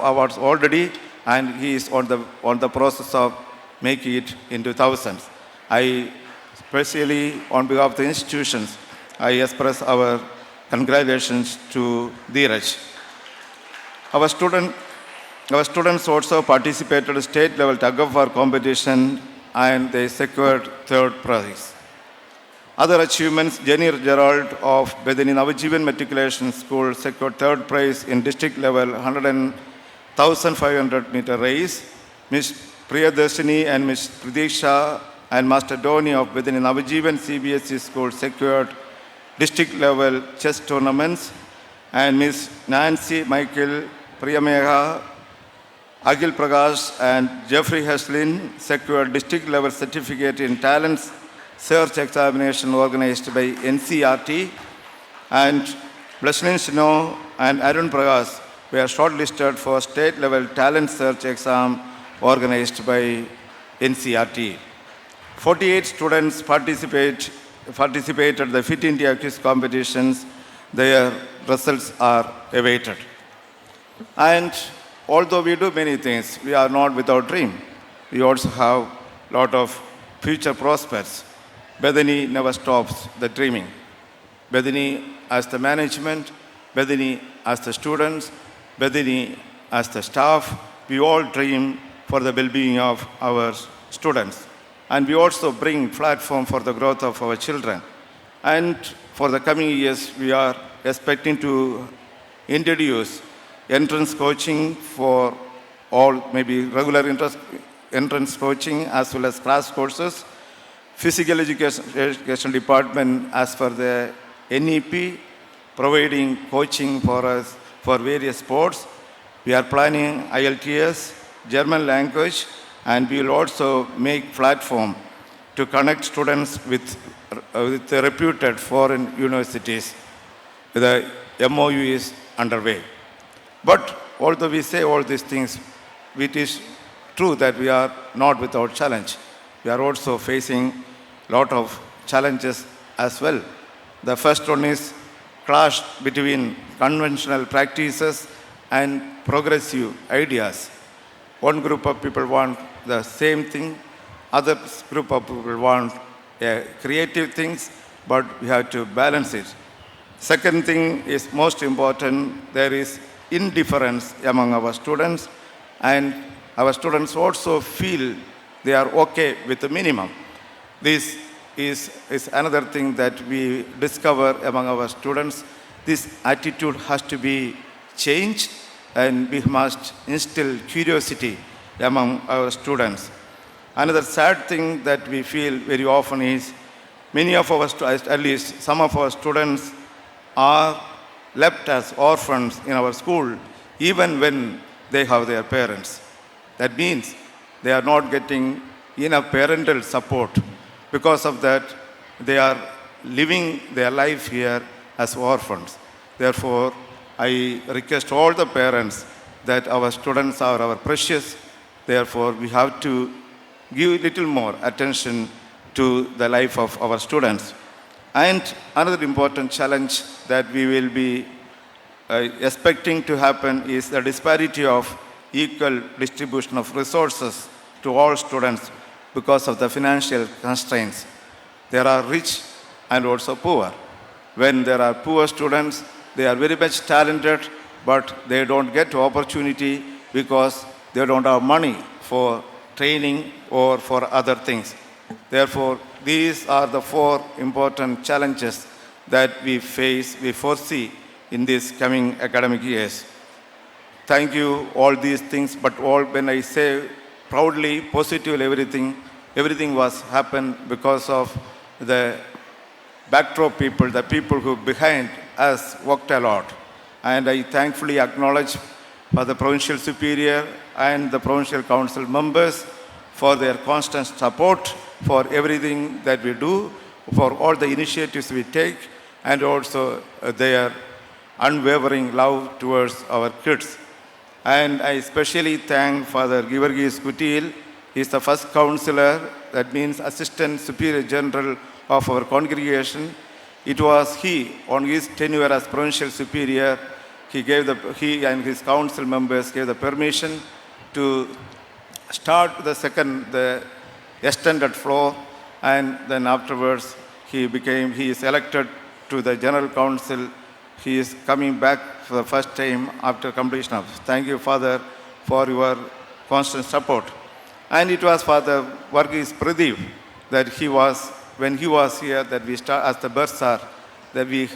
awards already, and he is on the process of making it into thousands. I especially, on behalf of the institutions, I express our congratulations to Dheeraj. Our students also participated in state level tug of war competition and they secured 3rd prize. Other achievements: Jenny Gerald of BETHANY NAVAJEEVAN Matriculation School secured 3rd prize in district level 1,500 meter race. Ms. Priyadarshini and Ms. Pradesha and Master Dhoni of BETHANY NAVAJEEVAN CBSE school secured district level chess tournaments, and Miss Nancy Michael Priyameha, Akhil Prakash and Jeffrey Heslin secured district level certificate in talents search examination organized by NCRT, and Blesslin Snow and Arun Prakash were shortlisted for state level talent search exam organized by NCRT. 48 students participated the Fit India quiz competitions. Their results are awaited. And although we do many things, we are not without dream. We also have a lot of future prospects. BETHANY never stops the dreaming. BETHANY as the management, BETHANY as the students, BETHANY as the staff, we all dream for the well-being of our students. And we also bring platform for the growth of our children. And for the coming years, we are expecting to introduce entrance coaching for all, maybe regular entrance coaching as well as class courses, physical education department as per the NEP, providing coaching for us for various sports. We are planning IELTS, German language, and we will also make platform to connect students with reputed foreign universities. The MOU is underway. But although we say all these things, it is true that we are not without challenge. We are also facing a lot of challenges as well. The first one is clash between conventional practices and progressive ideas. One group of people want the same thing, other group of people want creative things, but we have to balance it. Second thing is most important, there is indifference among our students, and our students also feel they are okay with the minimum. This is another thing that we discover among our students. This attitude has to be changed, and we must instill curiosity among our students. Another sad thing that we feel very often is many of our, at least some of our students are left as orphans in our school even when they have their parents. That means they are not getting enough parental support. Because of that, they are living their life here as orphans. Therefore, I request all the parents that our students are our precious. Therefore, we have to give a little more attention to the life of our students. And another important challenge that we will be expecting to happen is the disparity of equal distribution of resources to all students because of the financial constraints. There are rich and also poor. When there are poor students, they are very much talented, but they don't get opportunity because they don't have money for training or for other things. Therefore, these are the four important challenges that we foresee in these coming academic years. Thank you, all these things, but when I say proudly, positively, everything was happened because of the backdrop people, the people who behind us worked a lot. And I thankfully acknowledge for the Provincial Superior and the Provincial Council members for their constant support for everything that we do, for all the initiatives we take, and also their unwavering love towards our kids. And I especially thank Father Givargis Kutil. He is the first counselor, that means Assistant Superior General of our congregation. It was he, on his tenure as Provincial Superior, he and his council members gave the permission to start the extended floor, and then afterwards he is elected to the General Council. He is coming back for the first time after completion of. Thank you, Father, for your constant support. And it was Father Varghese Pradeep that when he was here, that we start as the bursar, that we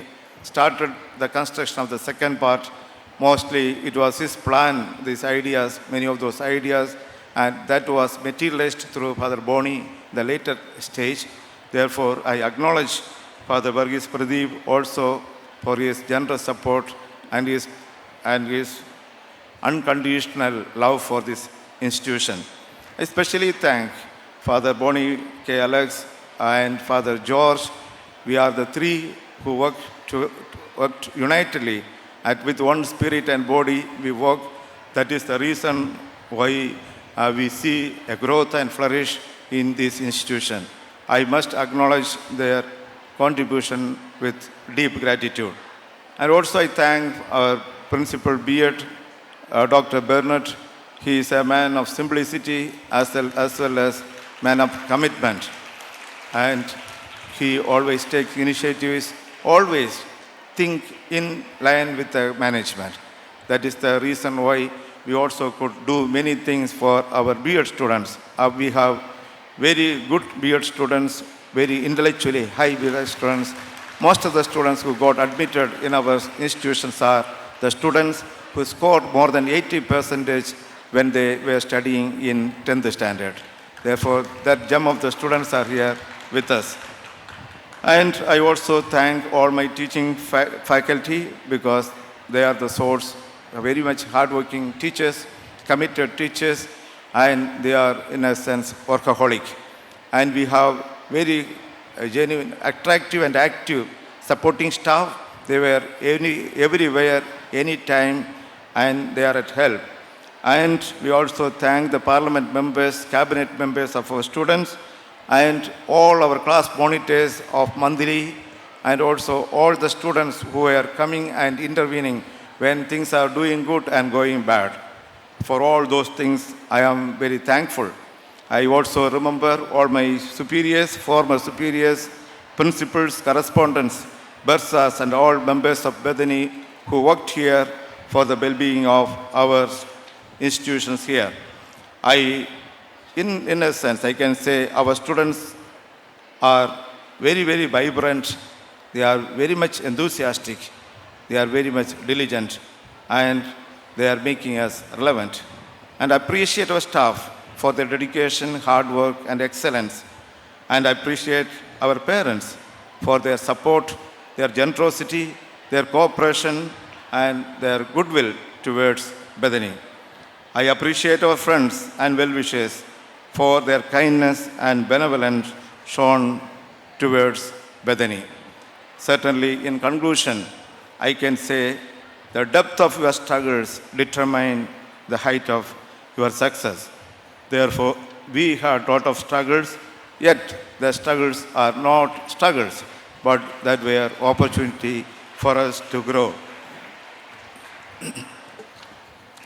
started the construction of the second part. Mostly it was his plan, these ideas, many of those ideas, and that was materialized through Father Boni, the later stage. Therefore, I acknowledge Father Varghese Pradeep also for his generous support and his unconditional love for this institution. I especially thank Father Boni K. Alex and Father George. We are the three who worked unitedly with one spirit and body. We work. That is the reason why we see a growth and flourish in this institution. I must acknowledge their contribution with deep gratitude. And also I thank our principal B.Ed, Dr. Bernard. He is a man of simplicity as well as man of commitment. And he always takes initiatives, always think in line with the management. That is the reason why we also could do many things for our B.Ed students. We have very good B.Ed students, very intellectually high B.Ed students. Most of the students who got admitted in our institutions are the students who scored more than 80% when they were studying in 10th standard. Therefore, that gem of the students are here with us. And I also thank all my teaching faculty because they are the source, very much hardworking teachers, committed teachers, and they are, in a sense, workaholic. And we have very genuine, attractive and active supporting staff. They were everywhere, anytime, and they are at help. And we also thank the parliament members, cabinet members of our students, and all our class monitors of monthly, and also all the students who are coming and intervening when things are doing good and going bad. For all those things, I am very thankful. I also remember all my superiors, former superiors, principals, correspondents, bursars, and all members of Bethany who worked here for the well-being of our institutions here. In a sense, I can say our students are very, very vibrant. They are very much enthusiastic. They are very much diligent, and they are making us relevant. And I appreciate our staff for their dedication, hard work, and excellence. And I appreciate our parents for their support, their generosity, their cooperation, and their goodwill towards Bethany. I appreciate our friends and well-wishers for their kindness and benevolence shown towards Bethany. Certainly, in conclusion, I can say the depth of your struggles determine the height of your success. Therefore, we had a lot of struggles, yet the struggles are not struggles, but that were opportunity for us to grow.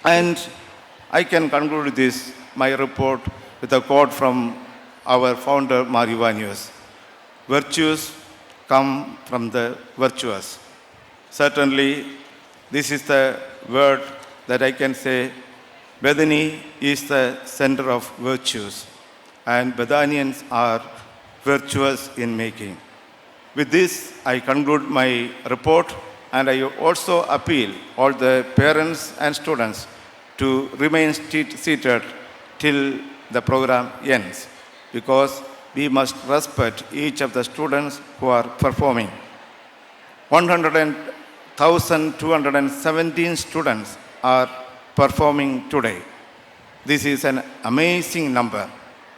And I can conclude this, my report, with a quote from our founder, Marivanius. Virtues come from the virtuous. Certainly, this is the word that I can say Bethany is the center of virtues, and Bethanians are virtuous in making. With this, I conclude my report, and I also appeal all the parents and students to remain seated till the program ends, because we must respect each of the students who are performing. 1,217 students are performing today. This is an amazing number.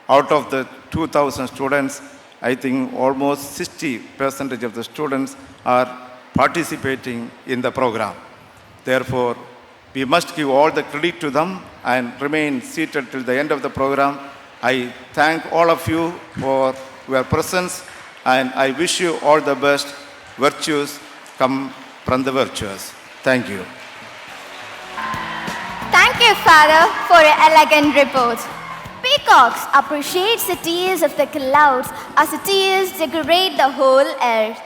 Out of the 2,000 students, I think almost 60% of the students are participating in the program. Therefore, we must give all the credit to them and remain seated till the end of the program. I thank all of you for your presence, and I wish you all the best. Virtues come from the virtuous. Thank you. Thank you, Father, for your elegant report. Peacocks appreciate the tears of the clouds as the tears decorate the whole earth.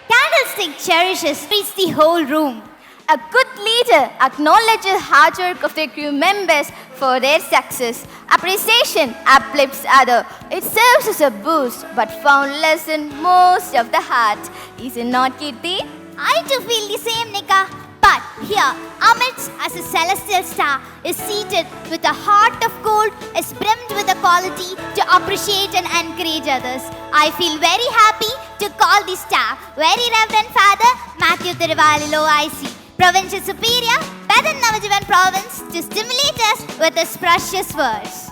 Candlestick cherishes the whole room. A good leader acknowledges hard work of their crew members for their success. Appreciation uplifts others. It serves as a boost, but found less in most of the heart. Is it not, Kirti? I too feel the same, Nika. But here, amidst as a celestial star, is seated with a heart of gold, is brimmed with the quality to appreciate and encourage others. I feel very happy to call the star Very Reverend Father Matthew Thiruvalilo IC, Provincial Superior, BETHANY NAVAJEEVAN Province, to stimulate us with his precious words.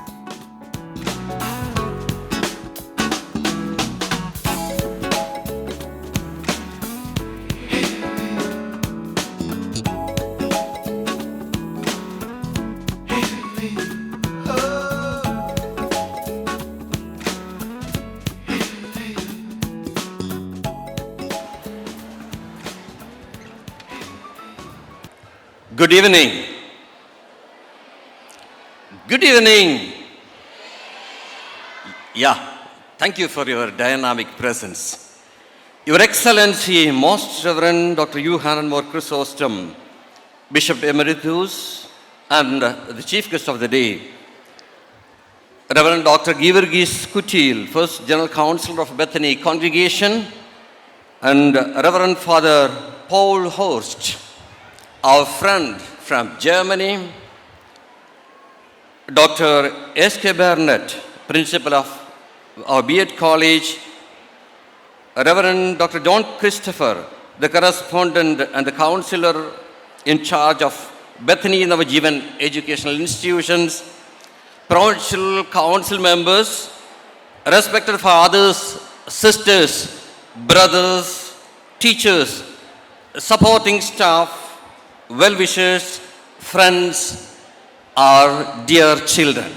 Good evening. Good evening. Yeah, thank you for your dynamic presence. Your Excellency, Most Reverend Dr. Johann Chrysostom, Bishop Emeritus, and the Chief Guest of the Day, Reverend Dr. Georgis Kutil, First General Counsel of Bethany Congregation, and Reverend Father Paul Horst, our friend from Germany, Dr. S.K. Burnett, Principal of our B.Ed College, Reverend Dr. John Christopher, the correspondent and the counselor in charge of Bethany NAVAJEEVAN Educational Institutions, provincial council members, respected fathers, sisters, brothers, teachers, supporting staff, well-wishers, friends, our dear children.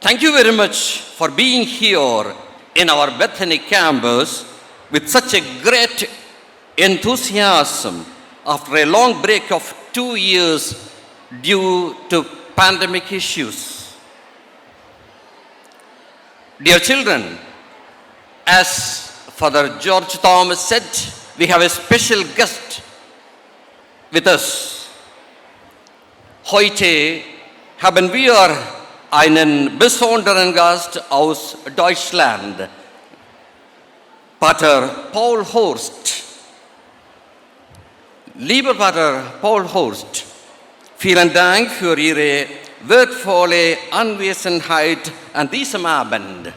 Thank you very much for being here in our Bethany campus with such a great enthusiasm after a long break of 2 years due to pandemic issues. Dear children, as Father George Thomas said, we have a special guest with us. Heute haben wir einen besonderen Gast aus Deutschland, Pater Paul Horst. Lieber Pater Paul Horst, vielen Dank für Ihre wertvolle Anwesenheit an diesem Abend.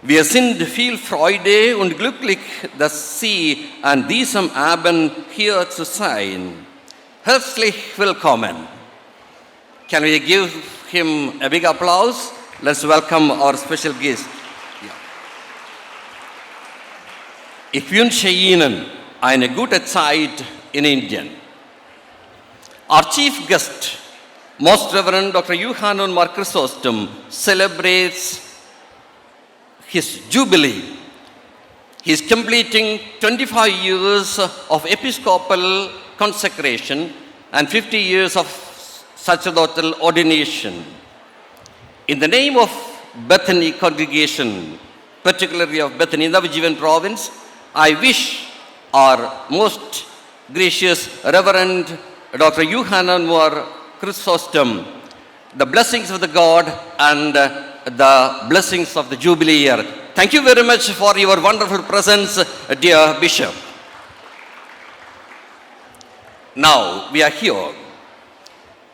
Wir sind viel Freude und glücklich, dass Sie an diesem Abend hier zu sein. Herzlich willkommen. Can we give him a big applause? Let's welcome our special guest. Ich wünsche Ihnen eine gute Zeit in Indien. Our chief guest, Most Reverend Dr. Johann Chrysostom, celebrates his jubilee. He is completing 25 years of episcopal consecration and 50 years of sacerdotal ordination. In the name of Bethany congregation, particularly of Bethany NAVAJEEVAN Province, I wish our most gracious Reverend Dr. Johann Chrysostom the blessings of the God and the blessings of the Jubilee year. Thank you very much for your wonderful presence, dear Bishop. Now we are here.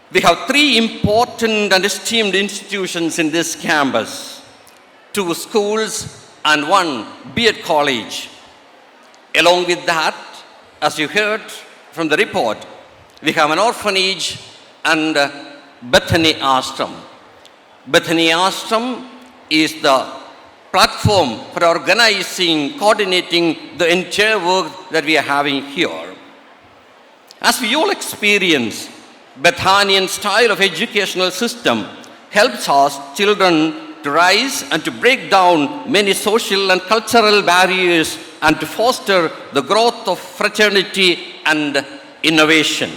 We have 3 important and esteemed institutions in this campus, 2 schools and 1 B.Ed college. Along with that, as you heard from the report, we have an orphanage and Bethany Ashram. Bethany Ashram is the platform for organizing, coordinating the entire work that we are having here. As we all experience, Bethanian style of educational system helps us children to rise and to break down many social and cultural barriers and to foster the growth of fraternity and innovation.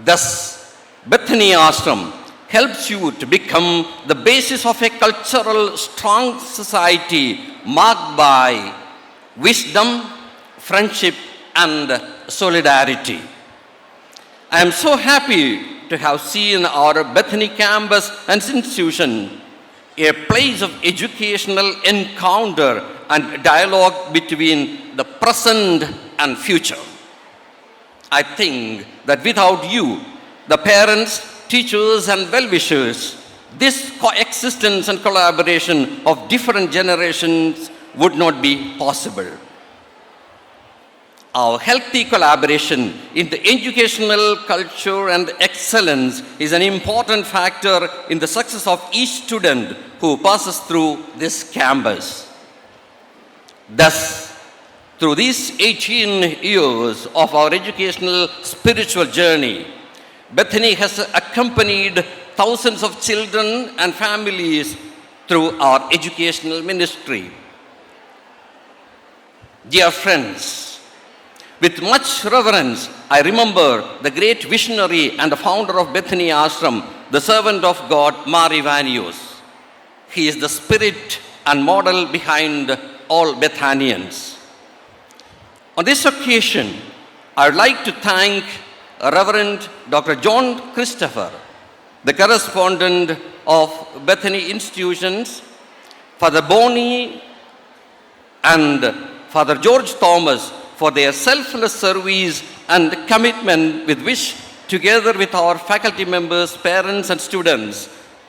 Thus, Bethany Ashram helps you to become the basis of a cultural strong society marked by wisdom, friendship, and solidarity. I am so happy to have seen our Bethany campus and institution a place of educational encounter and dialogue between the present and future. I think that without you, the parents, teachers, and well-wishers, this coexistence and collaboration of different generations would not be possible. Our healthy collaboration in the educational culture and excellence is an important factor in the success of each student who passes through this campus. Thus, through these 18 years of our educational spiritual journey, Bethany has accompanied thousands of children and families through our educational ministry. Dear friends, with much reverence, I remember the great visionary and the founder of Bethany Ashram, the servant of God, Mari Vanius. He is the spirit and model behind all Bethanians. On this occasion, I would like to thank Reverend Dr. John Christopher, the correspondent of Bethany Institutions, Father Bonnie and Father George Thomas for their selfless service and commitment with which, together with our faculty members, parents and students,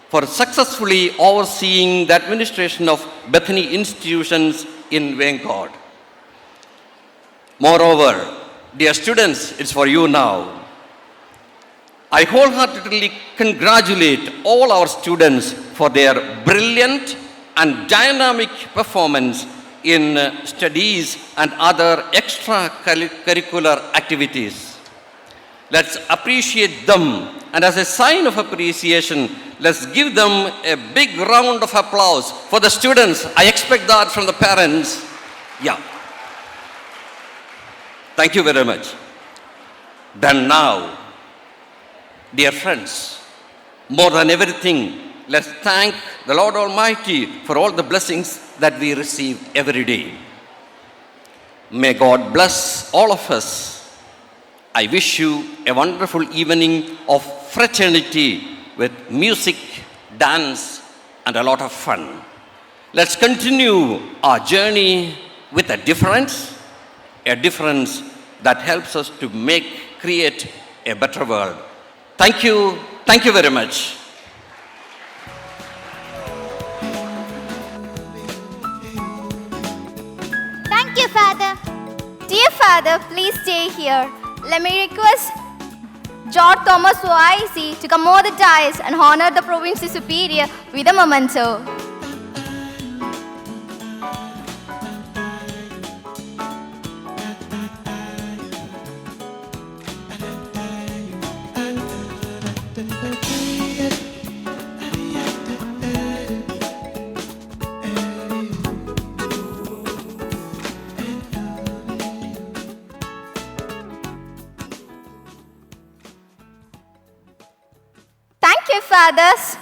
for successfully overseeing the administration of Bethany Institutions in VENCODE. Moreover, dear students, it's for you now. I wholeheartedly congratulate all our students for their brilliant and dynamic performance in studies and other extracurricular activities. Let's appreciate them, and as a sign of appreciation, let's give them a big round of applause for the students. I expect that from the parents. Yeah. Thank you very much. Then now, dear friends, more than everything, let's thank the Lord Almighty for all the blessings that we receive every day. May God bless all of us. I wish you a wonderful evening of fraternity with music, dance, and a lot of fun. Let's continue our journey with a difference that helps us to create a better world. Thank you very much. Thank you, Father. Dear Father, please stay here. Let me request George Thomas OIC to come over the dais and honor the Provincial Superior with a memento. Fathers,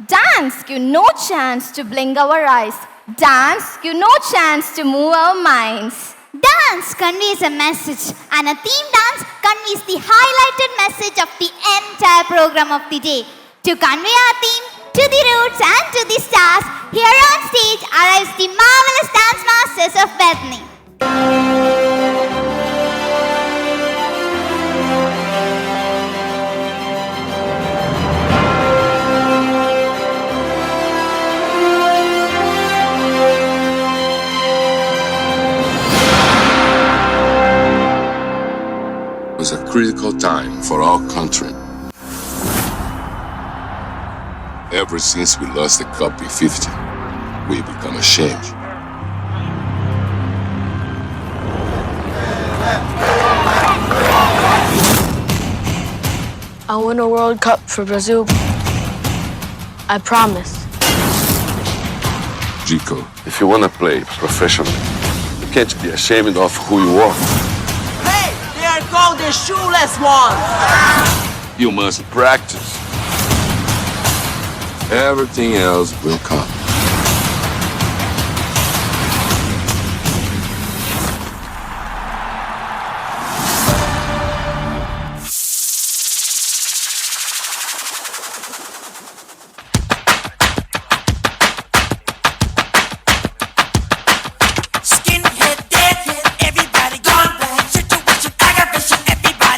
dance give no chance to blink our eyes. Dance give no chance to move our minds. Dance conveys a message, and a theme dance conveys the highlighted message of the entire program of the day. To convey our theme to the roots and to the stars, here on stage arrives the marvelous dance masters of Bethany. Was a critical time for our country. Ever since we lost the Cup in 50, we become ashamed. I'll win a World Cup for Brazil. I promise. Chico, if you want to play professionally, you can't be ashamed of who you are. They're called the shoeless ones. You must practice. Everything else will come. Skinhead, deadhead, everybody gone bad. Situation, aggravation, everybody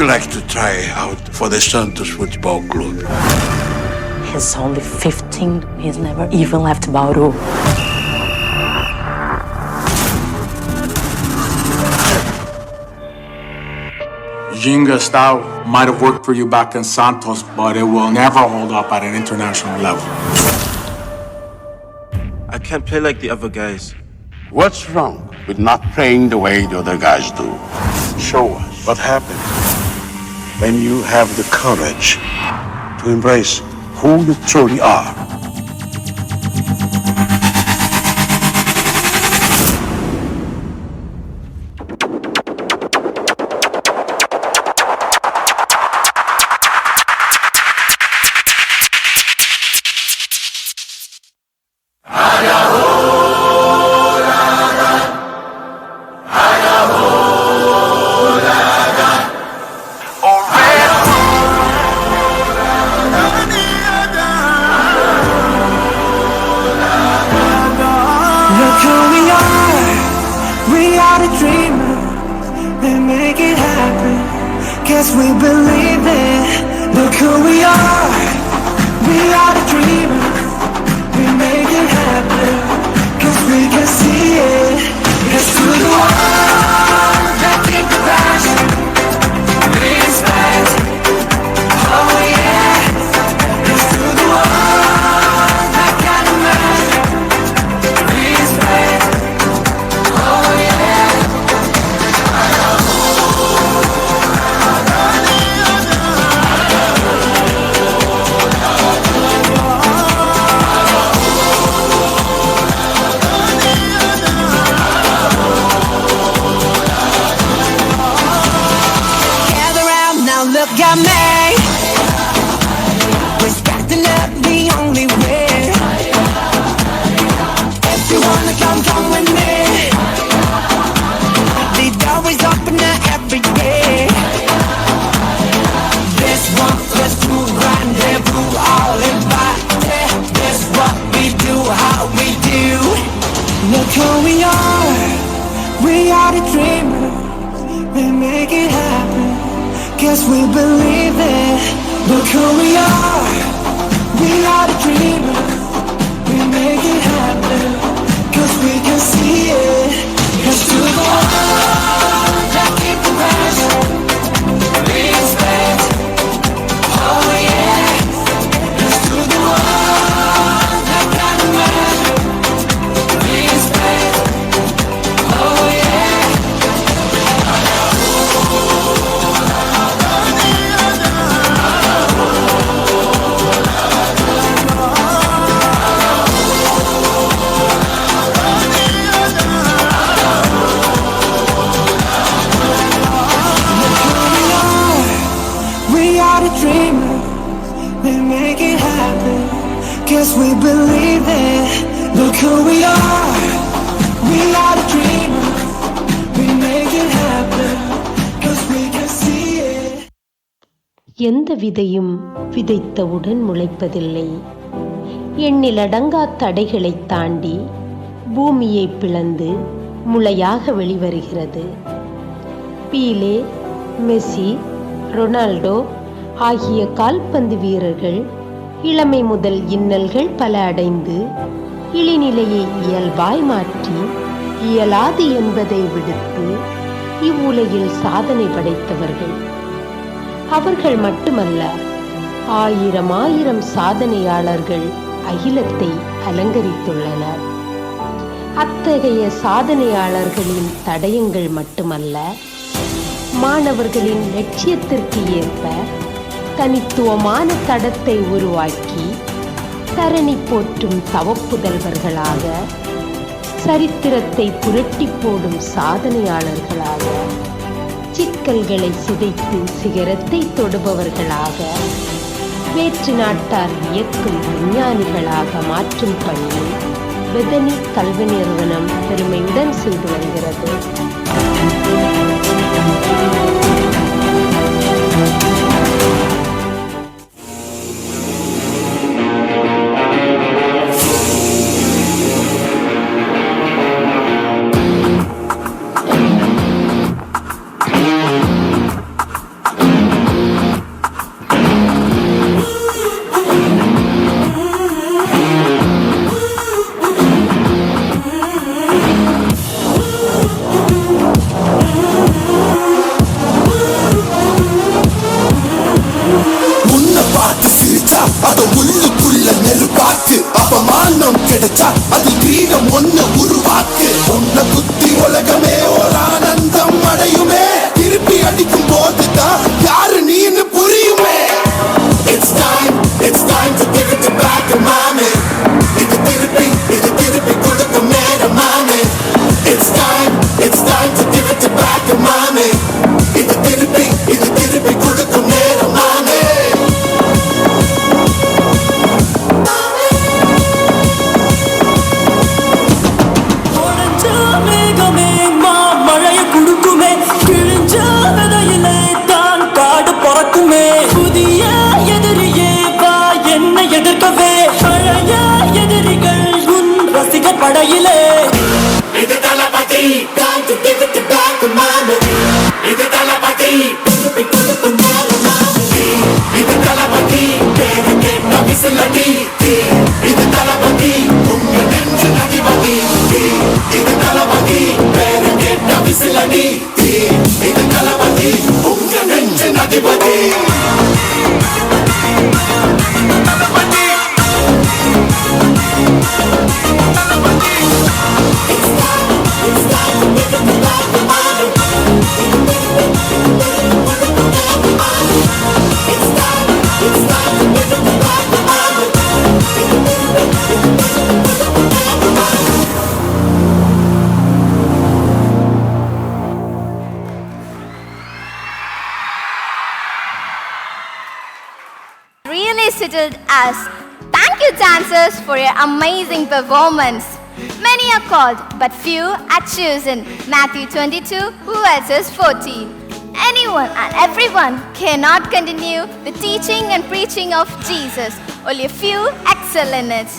you like to try out for the Santos Football Club? He's only 15. He's never even left Bauru. Ginga style might have worked for you back in Santos, but it will never hold up at an international level. I can't play like the other guys. What's wrong with not playing the way the other guys do? Show us what happens when you have the courage to embrace who you truly are. We believe it. Look who we are. We are the dreamers. We make it happen. 'Cause we can see it. It's to the one that keep the passion. Respect. Oh yeah. It's to the one that can imagine. Respect. Oh yeah. Look at me. We're stacking up the only way. If you wanna come with me. The door is open every day. This one is to rendezvous, all invited. This what we do, how we do. Look who we are. We are the dreamers. We make it happen. Guess we believe it. Look who we are. We are the dreamers. We make it happen. 'Cause we can see it. It's to the one that keep the passion. Respect. Oh yeah. It's to the one that can imagine. Respect. Oh yeah. Dreamers, we make it happen. Guess we believe it. Look who we are. We are the dreamers. We make it happen. 'Cause we can see it. எந்த விதையும் விதைத்தவுடன் முளைப்பதில்லை. எண்ணிலடங்கா தடைகளை தாண்டி பூமியை பிளந்து முளையாக வெளிவருகிறது. Pelé, Messi, Ronaldo ஆகிய கால்பந்து வீரர்கள் இளமை முதல் இன்னல்கள் பல அடைந்து இழிநிலையை இயல்பாய் மாற்றி இயலாது என்பதை விடுத்து இவ்வுலகில் சாதனை படைத்தவர்கள். அவர்கள் மட்டுமல்ல, ஆயிரம் சாதனையாளர்கள் அகிலத்தை அலங்கரித்துள்ளனர். அத்தகைய சாதனையாளர்களின் தடயங்கள் மட்டுமல்ல, மாணவர்களின் லட்சியத்திற்கு ஏற்ப தனித்துவமான தடத்தை உருவாக்கி தரணி போற்றும் தவப்புதல்வர்களாக, சரித்திரத்தை புரட்டி போடும் சாதனையாளர்களாக, சிக்கல்களை சிதைத்து சிகரத்தை தொடுபவர்களாக, வேற்று நாட்டார் வியக்கும் விஞ்ஞானிகளாக மாற்றும் பணியை பெதனி கல்வி நிறுவனம் பெருமையுடன் செய்து வருகிறது. அது உள்ளுக்குள்ள நெருப்பாக்கு. அப்பமானம் கிடைச்சா அது கிரீடம் ஒண்ணு உருவாக்கு. உன்னை குத்தி உலகமே ஒரு ஆனந்தம் அடையுமே. திருப்பி அடிக்கும் போதுதான் யாரு நீன்னு புரியுமே. It's time to give it back to mommy. இது திருப்பி கொடுக்கும் நேரம் mommy. It's time to give it back to mommy. இது திருப்பி கொடுக்கும் நேரம் mommy. மழைய குடுக்குமே, கிழிஞ்ச விதையிலே தான் காடு பறக்குமே. புதிய எதிரியே வா என்னை எதிர்க்கவே, பழைய எதிரிகள் உன் ரசிகர் படையிலே. இது தளபதி, time to give it back to mommy. இது தளபதி, திருப்பி கொடுக்கும் நேரம் mommy. இது தளபதி, பேரு கேட்ட விசிலடி. இது தளபதி, உங்க நெஞ்சு அதிபதி. இது தளபதி, பேரு கேட்ட விசிலடி. இது தளபதி, உங்க நெஞ்சு அதிபதி. Really settled us. Thank you, dancers, for your amazing performance. Many are called, but few are chosen. Matthew 22, verses 14. Anyone and everyone cannot continue the teaching and preaching of Jesus. Only a few excel in it.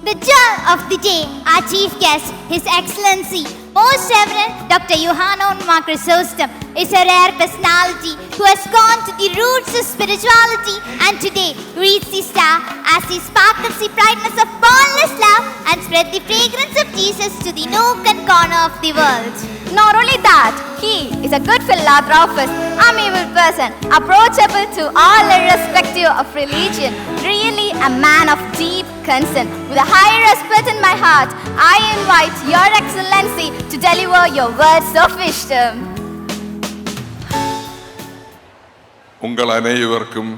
The jewel of the day, our chief guest, His Excellency, Most Reverend Dr. Yohanan Chrysostom, is a rare personality who has gone to the roots of spirituality and today reads the star as he sparkles the brightness of boundless love and spread the fragrance of Jesus to the nook and corner of the world. Not only that, he is a good philanthropist, amiable person, approachable to all irrespective of religion, really a man of deep concern. With a high respect in my heart, I invite Your Excellency to deliver your words of wisdom. உங்கள் அனைவருக்கும்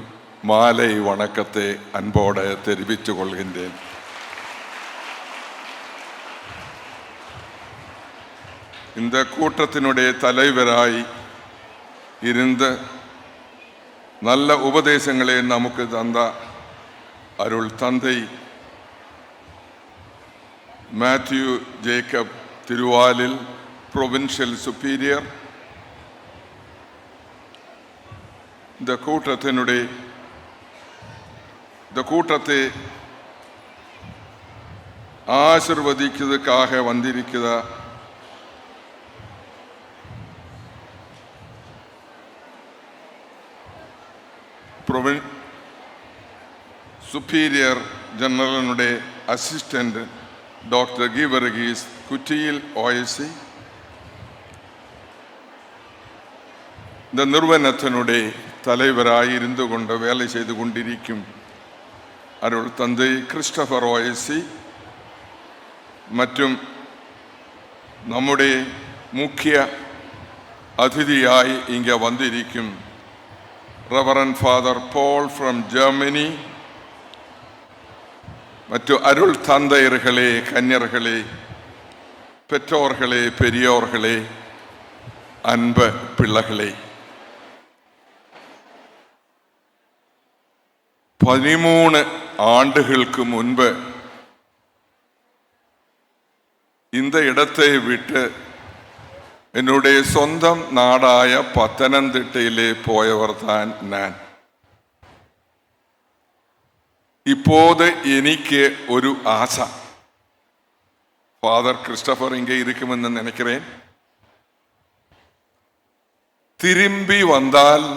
மாலை வணக்கத்தை அன்போடு தெரிவித்துக் கொள்கின்றேன். இந்த கூட்டத்தினுடைய தலைவராய் இருந்த நல்ல உபதேசங்களை நமக்கு தந்த அருள் தந்தை മാത്യു ജേക്കബ് തിരുവാലിൽ പ്രൊവിൻഷ്യൽ സുപ്പീരിയർ, இந்த கூட்டத்தை ஆசீர்வதிக்கிறதுக்காக வந்திருக்கிற സുപ്പീരിയർ ജനറലിനുடைய അസിസ്റ്റന്റ് டாக்டர் கீவர்கீஸ் குற்றியில் ஓஎஸ்சி, இந்த நிறுவனத்தினுடைய தலைவராய் இருந்து கொண்டு வேலை செய்து கொண்டிருக்கும் அருள் தந்தை கிறிஸ்டபர் ஓஎஸ்சி மற்றும் நம்முடைய முக்கிய அதிதியாய் இங்கே வந்திருக்கும் reverend father Paul from Germany, மற்றும் அருள் தந்தையர்களே, கன்னியர்களே, பெற்றோர்களே, பெரியோர்களே, அன்பு பிள்ளைகளே, 13 ஆண்டுகளுக்கு முன்பு இந்த இடத்தை விட்டு என்னுடைய சொந்தம் நாடாய பத்தனந்திட்டையிலே போயவர் தான் நான். இப்போது எனக்கு ஒரு ஆசை, ஃபாதர் கிறிஸ்டபர் இங்கே இருக்குமென்னு நினைக்கிறேன், திரும்பி வந்தால்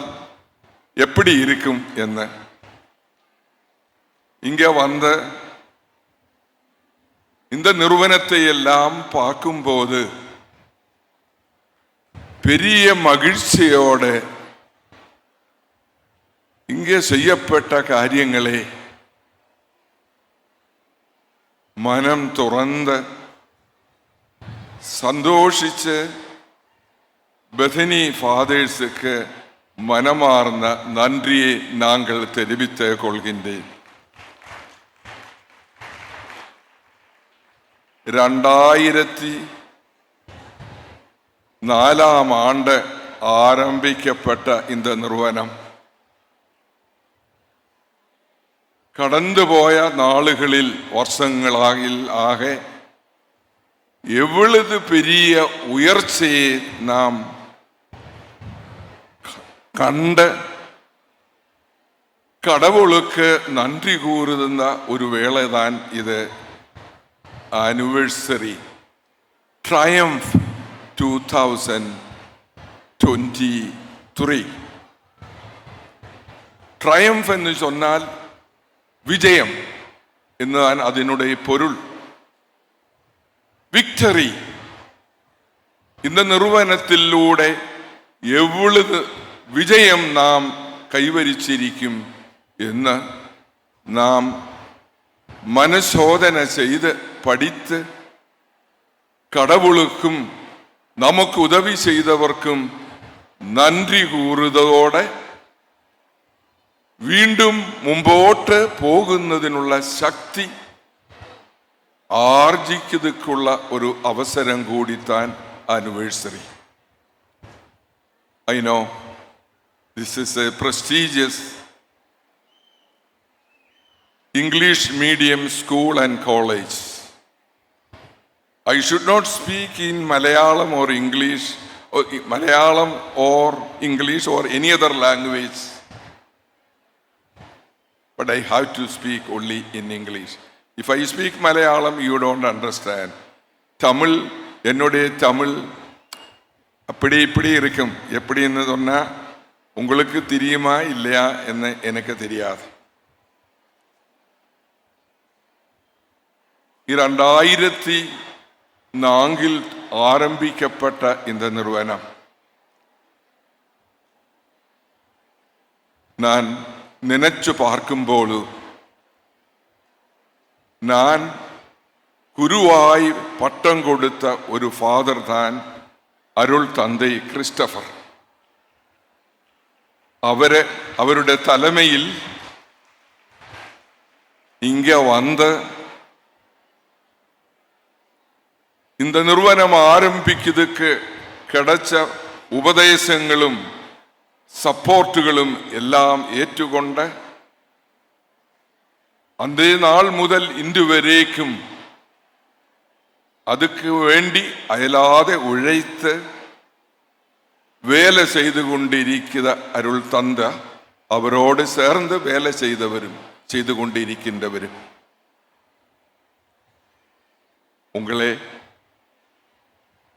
எப்படி இருக்கும் என்ன. இங்கே வந்த இந்த நிறுவனத்தை எல்லாம் பார்க்கும்போது பெரிய மகிழ்ச்சியோடு இங்கே செய்யப்பட்ட காரியங்களை மனம் துறந்து சந்தோஷிச்சு பெதனி ஃபாதர்ஸுக்கு மனமார்ந்த நன்றியை நாங்கள் தெரிவித்துக் கொள்கின்றேன். 2004 ஆண்டு ஆரம்பிக்கப்பட்ட இந்த நிறுவனம் கடந்து போய நாளுகளில் வருஷங்களாக எவ்வளவு பெரிய உயர்ச்சியை நாம் கண்ட கடவுளுக்கு நன்றி கூறுന്ന ஒரு வேளைதான் இது anniversary Triumph 2023. Triumph എന്ന് சொன்നാൽ വിജയം എന്നാണ് അതിനുடைய പൊരുൾ. വിക്ടറി. இந்த நிறுவனத்திലൂടെ എவ்வளவு വിജയം നാം കൈവരിച്ചിരിക്കും എന്ന് നാം മനശോധന ചെയ്ത് പഠിത്ത് കടവുളുക്കും നമുക്ക് ഉദവി ചെയ്തവർക്കും നന്ദി കൂറുന്നതോടെ വീണ്ടും മുമ്പോട്ട് പോകുന്നതിനുള്ള ശക്തി ആർജിക്കുന്നതിനുള്ള ഒരു അവസരം കൂടി താൻ anniversary. I know this is a prestigious English medium school and college. I should not speak in Malayalam or English or any other language, but I have to speak only in English. If I speak Malayalam, you don't understand. Tamil, என்னுடைய தமிழ் அப்படி இப்படி இருக்கும். எப்படின்னு சொன்னா உங்களுக்கு தெரியுமா இல்லையா என்று எனக்கு தெரியாது. 2004 ஆரம்பிக்கப்பட்ட இந்த நிறுவனம் நான் நினைச்சு பார்க்கும்போது நான் குருவாய் பட்டம் கொடுத்த ஒரு ஃபாதர் தான் அருள் தந்தை கிறிஸ்டபர். அவருடைய தலைமையில் இங்க வந்த இந்த நிறுவனம் ஆரம்பிக்கிறதுக்கு கிடைச்ச உபதேசங்களும் சப்போர்ட்டுகளும் எல்லாம் ஏற்றுக்கொண்ட அந்த நாள் முதல் இன்று வரைக்கும் அதுக்கு வேண்டி அயலாத உழைத்து வேலை செய்து கொண்டிருக்கிற அருள் தந்த அவரோடு சேர்ந்து வேலை செய்து கொண்டிருக்கின்றவரும் உங்களே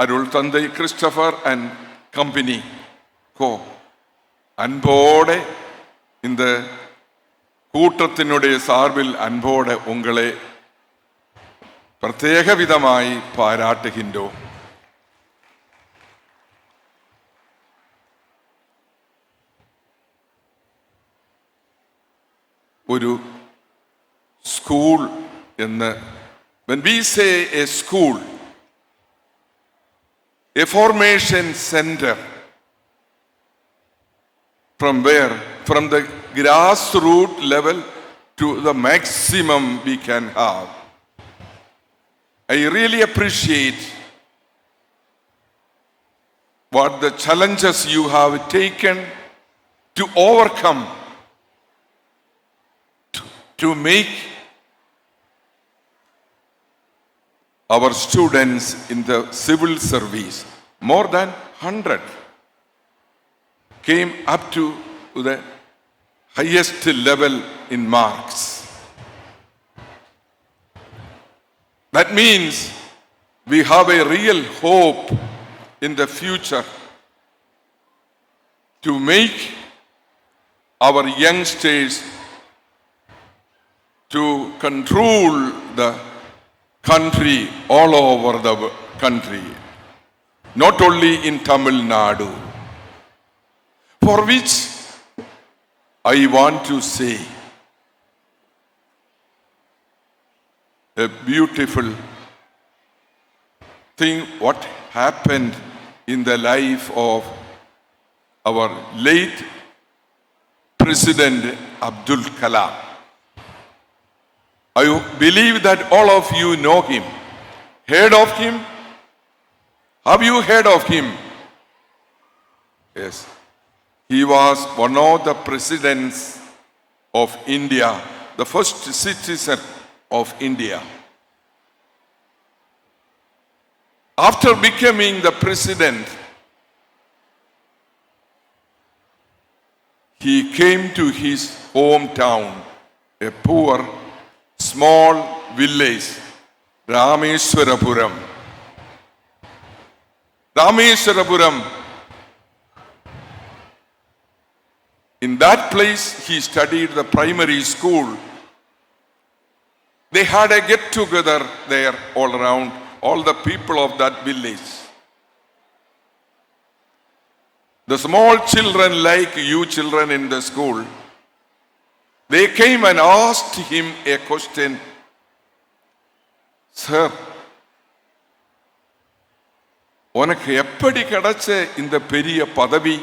அருள் தந்தை கிறிஸ்டபர் அண்ட் கம்பெனி கோ அன்போட இந்த கூட்டத்தினுடைய சார்பில் அன்போட உங்களை പ്രത്യേക വിധമായി പാരാട്ടുകിன்றோம். ഒരു സ്കൂൾ എന്ന് when we say a school, a formation center from the grassroots level to the maximum we can have. I really appreciate what the challenges you have taken to overcome, to make our students in the civil service, more than 100, came up to the highest level in marks. That means we have a real hope in the future to make our youngsters to control the country all over the country, not only in Tamil Nadu, for which I want to say a beautiful thing what happened in the life of our late President Abdul Kalam. I believe that all of you know him, heard of him. Have you heard of him? Yes. He was one of the presidents of India, the first citizen of India. After becoming the president, he came to his hometown, a poor, small village, Rameswarapuram. Rameswarapuram. In that place, he studied the primary school. They had a get-together there all around, all the people of that village. The small children, like you children in the school, they came and asked him a question. Sir, உனக்கு எப்படி கிடைச்ச இந்த பெரிய பதவி?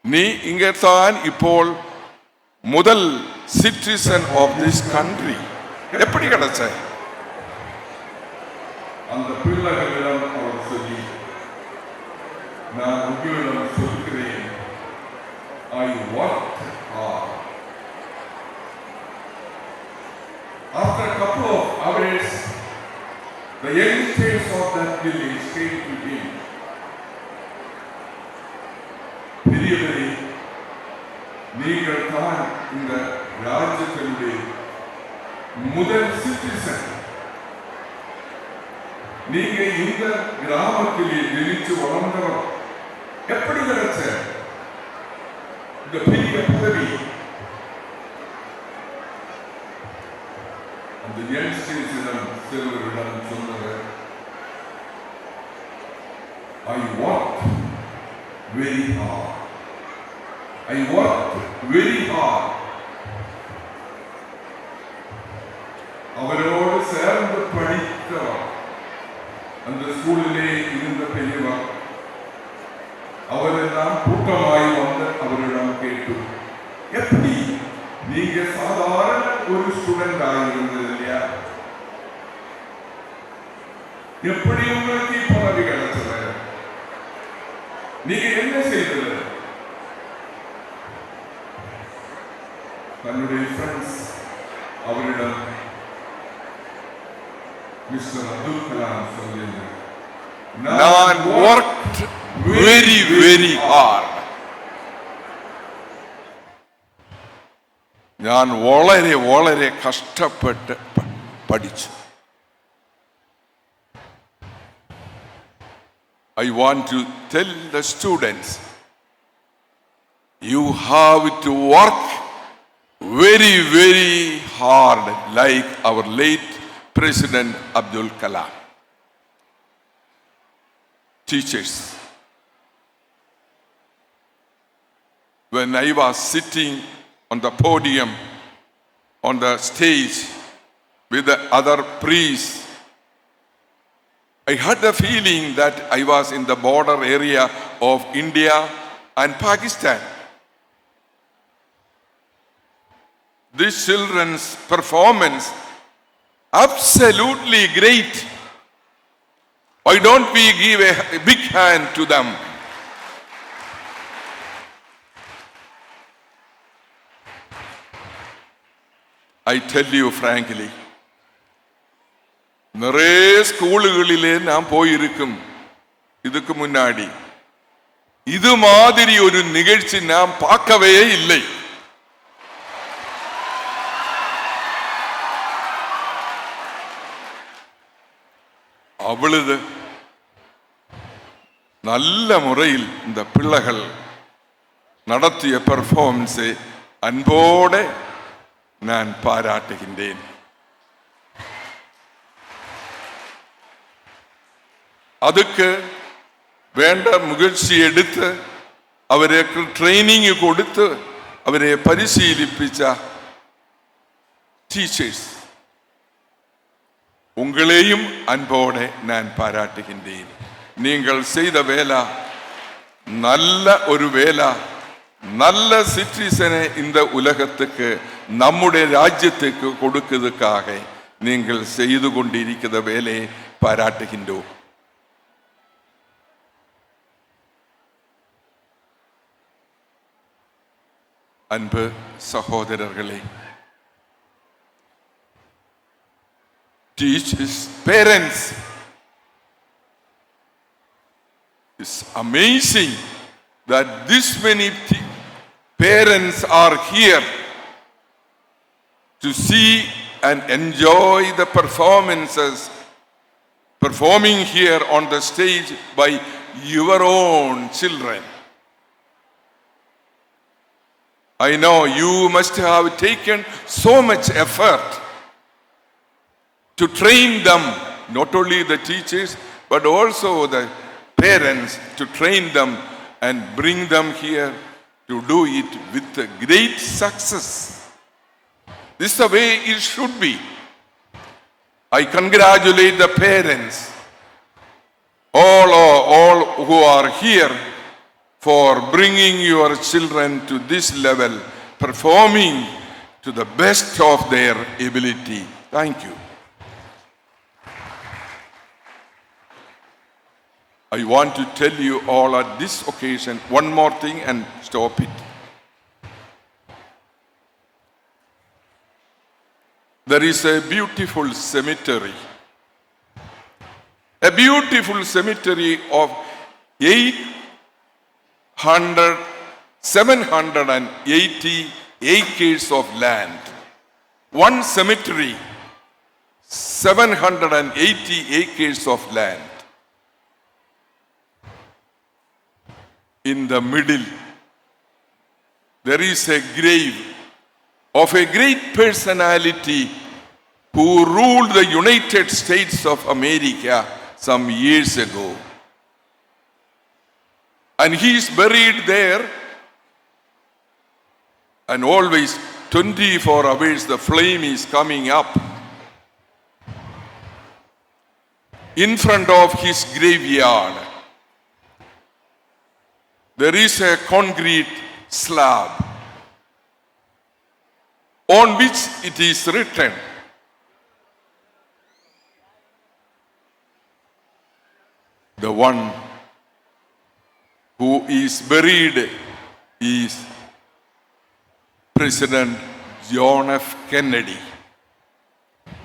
நீ இங்கதான் ഇപ്പോൾ முதல் citizen of this country. எப்படி கிடைச்ச? அந்த பிள்ளைகளிடம் அவர் சொல்லி, நான் உங்களிடம் சொல்கிறேன், I worked hard. After a couple of hours, the youngsters of that village came to him. பெரியவரே, நீங்கள் தான் இந்த ராஜ்யத்தினுடைய முதல் சிட்டிசன். நீங்க இந்த கிராமத்திலே ஜெனிச்சு வளர்ந்தவர். எப்படி கிடைச்ச இந்த பெரிய பதவி? அந்த யங்ஸ்டர்ஸிடம் சிலரிடம் சொன்னவர், I worked very hard. I worked very hard. அவரோடு சேர்ந்து படித்தவர், அந்த ஸ்கூலிலே இருந்த பெரியவர், அவரெல்லாம் கூட்டமாய் வந்து அவரிடம் கேட்டு, எப்படி நீங்க சாதாரண ஒரு ஸ்டூடெண்ட் ஆகியிருந்தது இல்லையா, எப்படி உங்களுக்கு பதவி கிடைச்சது? நீங்க என்ன செய்தது? தன்னுடைய ஃப்ரெண்ட்ஸ் அவரிடம் மிஸ்டர் அப்துல் கலாம் சொல்லியிருந்தார், நான் worked very very hard. ഞാൻ വളരെ വളരെ കഷ്ടപ്പെട്ട് പഠിച്ചു. I want to tell the students, you have to work very very hard like our late President Abdul Kalam. Teachers, when I was sitting on the podium, on the stage with the other priests, I had the feeling that I was in the border area of India and Pakistan. This children's performance, absolutely great. Why don't we give a big hand to them? I tell you frankly, நிறைய ஸ்கூலுகளிலே நான் போயிருக்கும். இதுக்கு முன்னாடி இது மாதிரி ஒரு நிகழ்ச்சி நான் பார்க்கவே இல்லை. அவ்வளவு நல்ல முறையில் இந்த பிள்ளைகள் நடத்திய பெர்ஃபார்மன்ஸை அன்போடு நான் பாராட்டுகின்றேன். அதுக்கு വേണ്ട മുയற்சி എടുത്ത് അവർക്ക് ട്രെയിനിങ് കൊടുത്ത് അവരെ പരിശീലിപ്പിച്ച teachers, உங்களையும் அன்போடு நான் பாராட்டுகின்றேன். நீங்கள் செய்த வேலை நல்ல ஒரு வேலை, நல்ல சிட்டிசனை இந்த உலகத்துக்கு நம்முடைய ராஜ்யத்துக்கு கொடுக்கிறதுக்காக நீங்கள் செய்து கொண்டிருக்கிற வேலையை பாராட்டுகின்றோம். அன்பு சகோதரர்களே, teachers, parents, it's amazing that this many parents are here to see and enjoy the performances performing here on the stage by your own children. I know you must have taken so much effort to train them, not only the teachers, but also the parents, to train them and bring them here to do it with a great success. This is the way it should be. I congratulate the parents, all who are here, for bringing your children to this level, performing to the best of their ability. Thank you. I want to tell you all at this occasion one more thing and stop it. There is a beautiful cemetery. A beautiful cemetery of 780 acres of land. One cemetery, 780 acres of land. In the middle, there is a grave of a great personality who ruled the United States of America some years ago. And he is buried there, and always 24 hours the flame is coming up. In front of his graveyard, there is a concrete slab on which it is written, the one who is buried is President John F. Kennedy.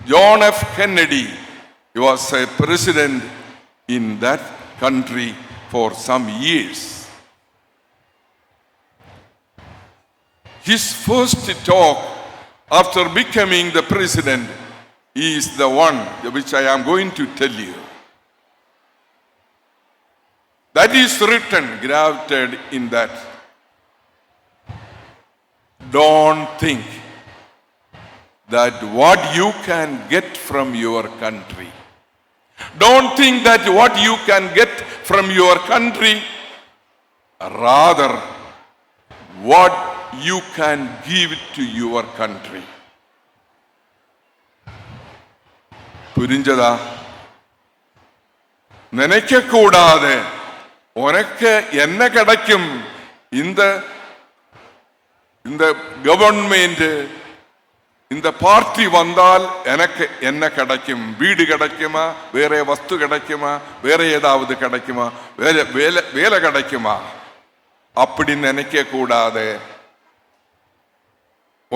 John F. Kennedy was a president in that country for some years. His first talk after becoming the president is the one which I am going to tell you. That is written, grafted in that. Don't think that what you can get from your country. Don't think that what you can get from your country, rather what you can give to your country. புரிஞ்சதா? நினைக்க கூடாது உனக்கு என்ன கிடைக்கும், இந்த government இந்த party வந்தால் எனக்கு என்ன கிடைக்கும், வீடு கிடைக்குமா, வேற வஸ்து கிடைக்குமா, வேற ஏதாவது கிடைக்குமா, வேலை கிடைக்குமா, அப்படி நினைக்க கூடாது.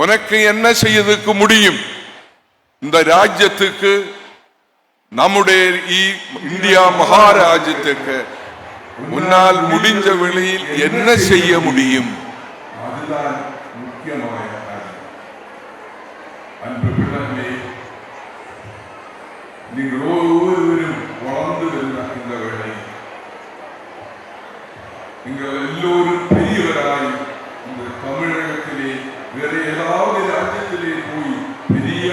உனக்கு என்ன செய்யறதுக்கு முடியும், இந்த ராஜ்யத்துக்கு, நம்முடைய இந்தியா மகாராஜ்யத்துக்கு முன்னால் முடிஞ்ச வேளையில் என்ன செய்ய முடியும், அதுதான் முக்கியமான காரியம். அன்பு பிள்ளைகளே, நீங்கள் ஒவ்வொருவரும் வளர்ந்து வருகிற இந்த வேளை நீங்கள் எல்லோரும் பெரியவராய் இந்த தமிழகத்திலே வேற ஏதாவது ராஜ்யத்திலே போய் பெரிய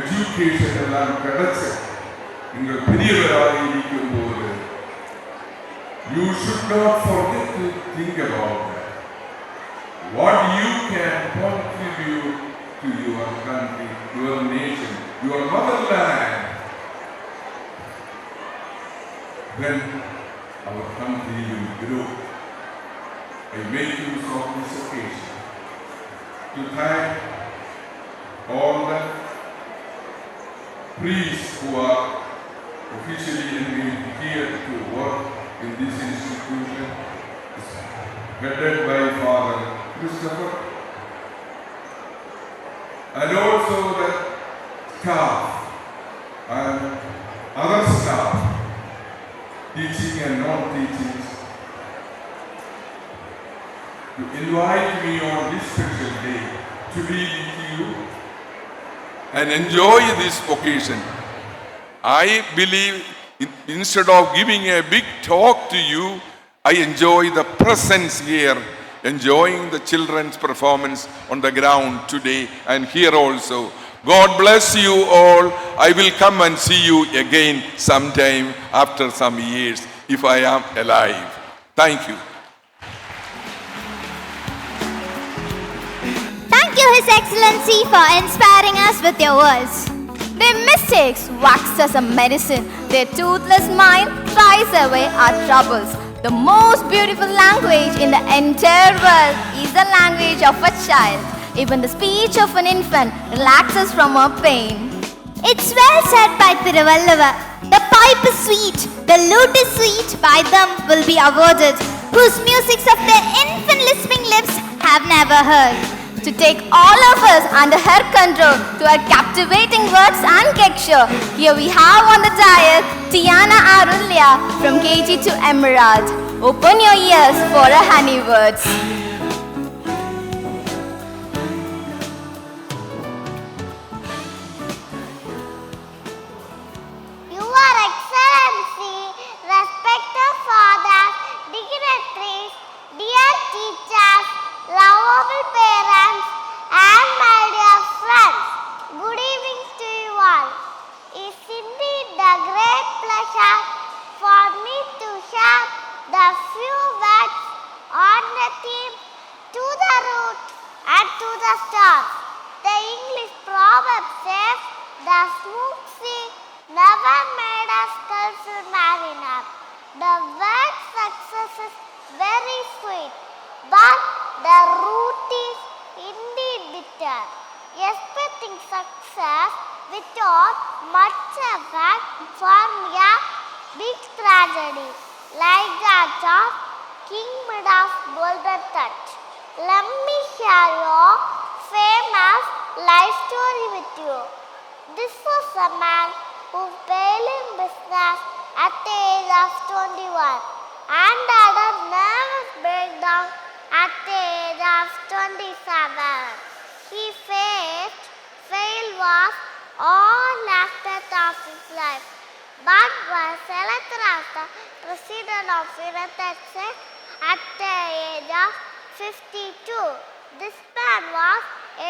எஜுகேஷன் எல்லாம் கிடைச்சு நீங்கள் பெரியவராய் இருக்கும் போது you should not forget to think about that. What you can contribute to your country, your your nation, your motherland. Then our country will grow. I make use of this occasion to thank all the priests who are officially engaged here to work in this institution, headed by Father Christopher, and also the staff and other staff, teaching and non-teaching, to invite me on this special day to be with you and enjoy this occasion. I believe instead of giving a big talk to you, I enjoy the presence here, enjoying the children's performance on the ground today and here also. God bless you all. I will come and see you again sometime after some years if I am alive. Thank you. Thank you, His Excellency, for inspiring us with your words. Their mistakes wax us a medicine. Their toothless mind drives away our troubles. The most beautiful language in the entire world is the language of a child. Even the speech of an infant relaxes from our pain. It's well said by Thiruvallava. The pipe is sweet, the lute is sweet, by them will be awarded, whose musics of their infant lisping lips have never heard. To take all of us under her control to her captivating words and gesture, here we have on the dais Tiana Arulya from KG to Emerald. Open your ears for her honey words. Your Excellency, respected fathers, dignitaries, dear teachers, lovable parents, and my dear friends, good evening to you all. It's indeed a great pleasure for me to share the few words on the theme "To the root and to the stars." The English proverb says, "The smooth sea never made a skillful mariner." The word success is very sweet, but the root is indeed bitter. Expecting success without much effort form a big tragedy, like that of King Midas' golden touch. Let me share your famous life story with you. This was a man who failed in business at the age of 21 and had a nervous breakdown at the age of 27. He faced failure all aspects of his life, but was selected as the president of United States at the age of 52. This man was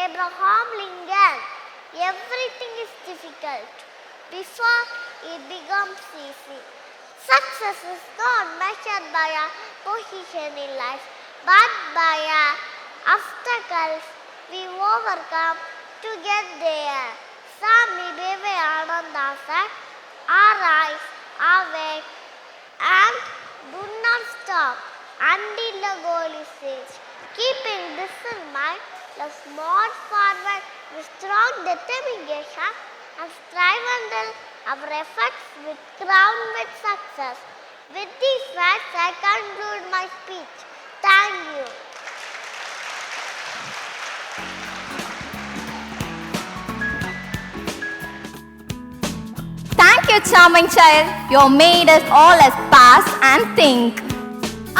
Abraham Lincoln. Everything is difficult before it becomes easy. Success is not measured by a position in life, but by obstacles we overcome to get there. Swami Vivekananda said, "Arise, awake, and do not stop until the goal is reached." Keeping this in mind, let's march forward with strong determination and strive until our efforts will crown with success. With these words, I conclude my speech. Thank you. Thank you, charming child. You made us all as pass and think.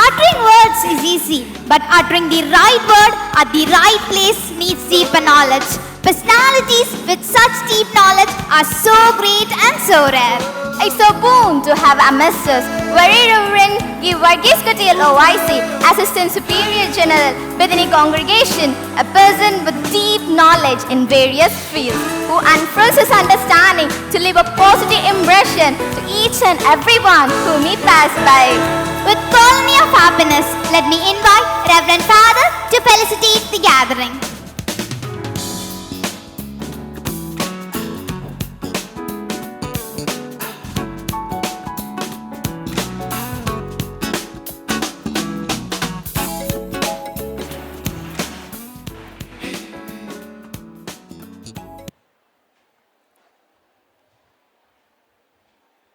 Uttering words is easy, but uttering the right word at the right place needs deeper knowledge. Personalities with such deep knowledge are so great and so rare. It's a boon to have amidst us Very Reverend Varghese Katiyal OIC, Assistant Superior General, Bethany Congregation, a person with deep knowledge in various fields, who unfurls his understanding to leave a positive impression to each and everyone whom he passed by. With colony of happiness, let me invite Reverend Father to felicitate the gathering.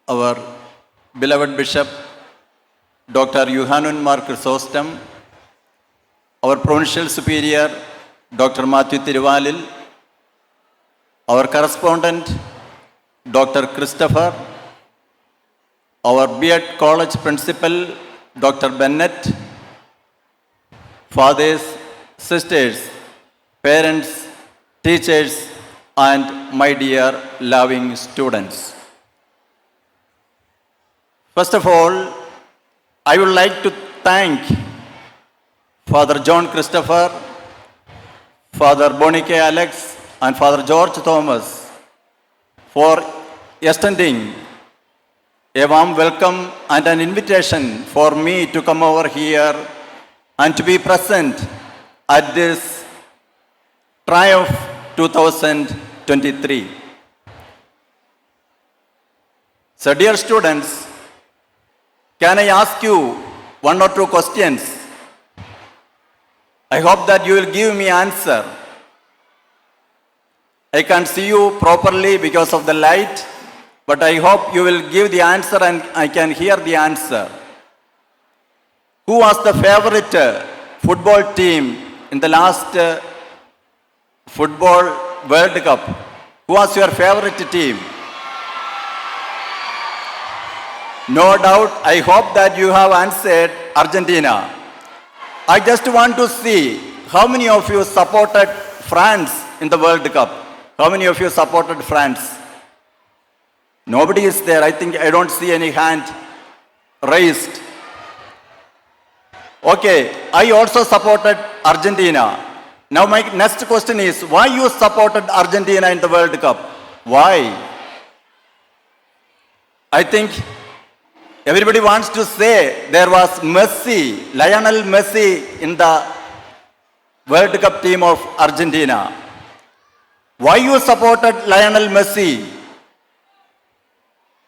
our beloved Bishop, Dr. Yohanan Mar Chrysostom, our Provincial Superior, Dr. Matthew Thiruvalil, our correspondent, Dr. Christopher, our B.Ed College Principal, Dr. Bennett, fathers, sisters, parents, teachers, and my dear loving students. First of all, I would like to thank Father John Christopher, Father Bonike Alex, and Father George Thomas for extending a warm welcome and an invitation for me to come over here and to be present at this Triumph 2023. So dear students, can I ask you one or two questions? I hope that you will give me answer. I can't see you properly because of the light, but I hope you will give the answer and I can hear the answer. Who was the favorite football team in the last Football World Cup? Who was your favorite team? No doubt, I hope that you have answered Argentina. I just want to see how many of you supported France in the World Cup. How many of you supported France? Nobody is there. I think I don't see any hand raised. Okay, I also supported Argentina. Now my next question is, why you supported Argentina in the World Cup? Why? I think everybody wants to say there was Messi, Lionel Messi in the World Cup team of Argentina. Why you supported Lionel Messi?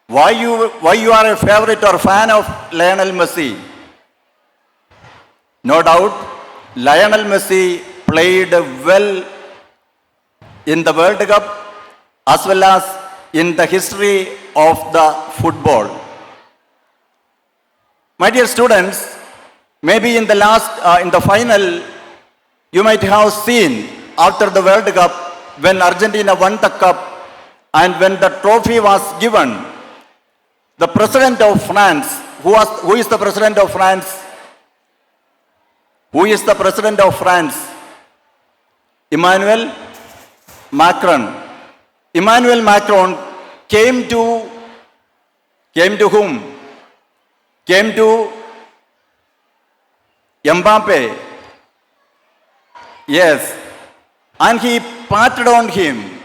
Why you are a favorite or fan of Lionel Messi? No doubt, Lionel Messi played well in the World Cup as well as in the history of the football. My dear students, maybe in the final, you might have seen after the World Cup when Argentina won the cup and when the trophy was given, the president of France, who is the president of France? Who is the president of France? Emmanuel Macron. Emmanuel Macron came to whom? Came to Mbappe. Yes. And he patted on him.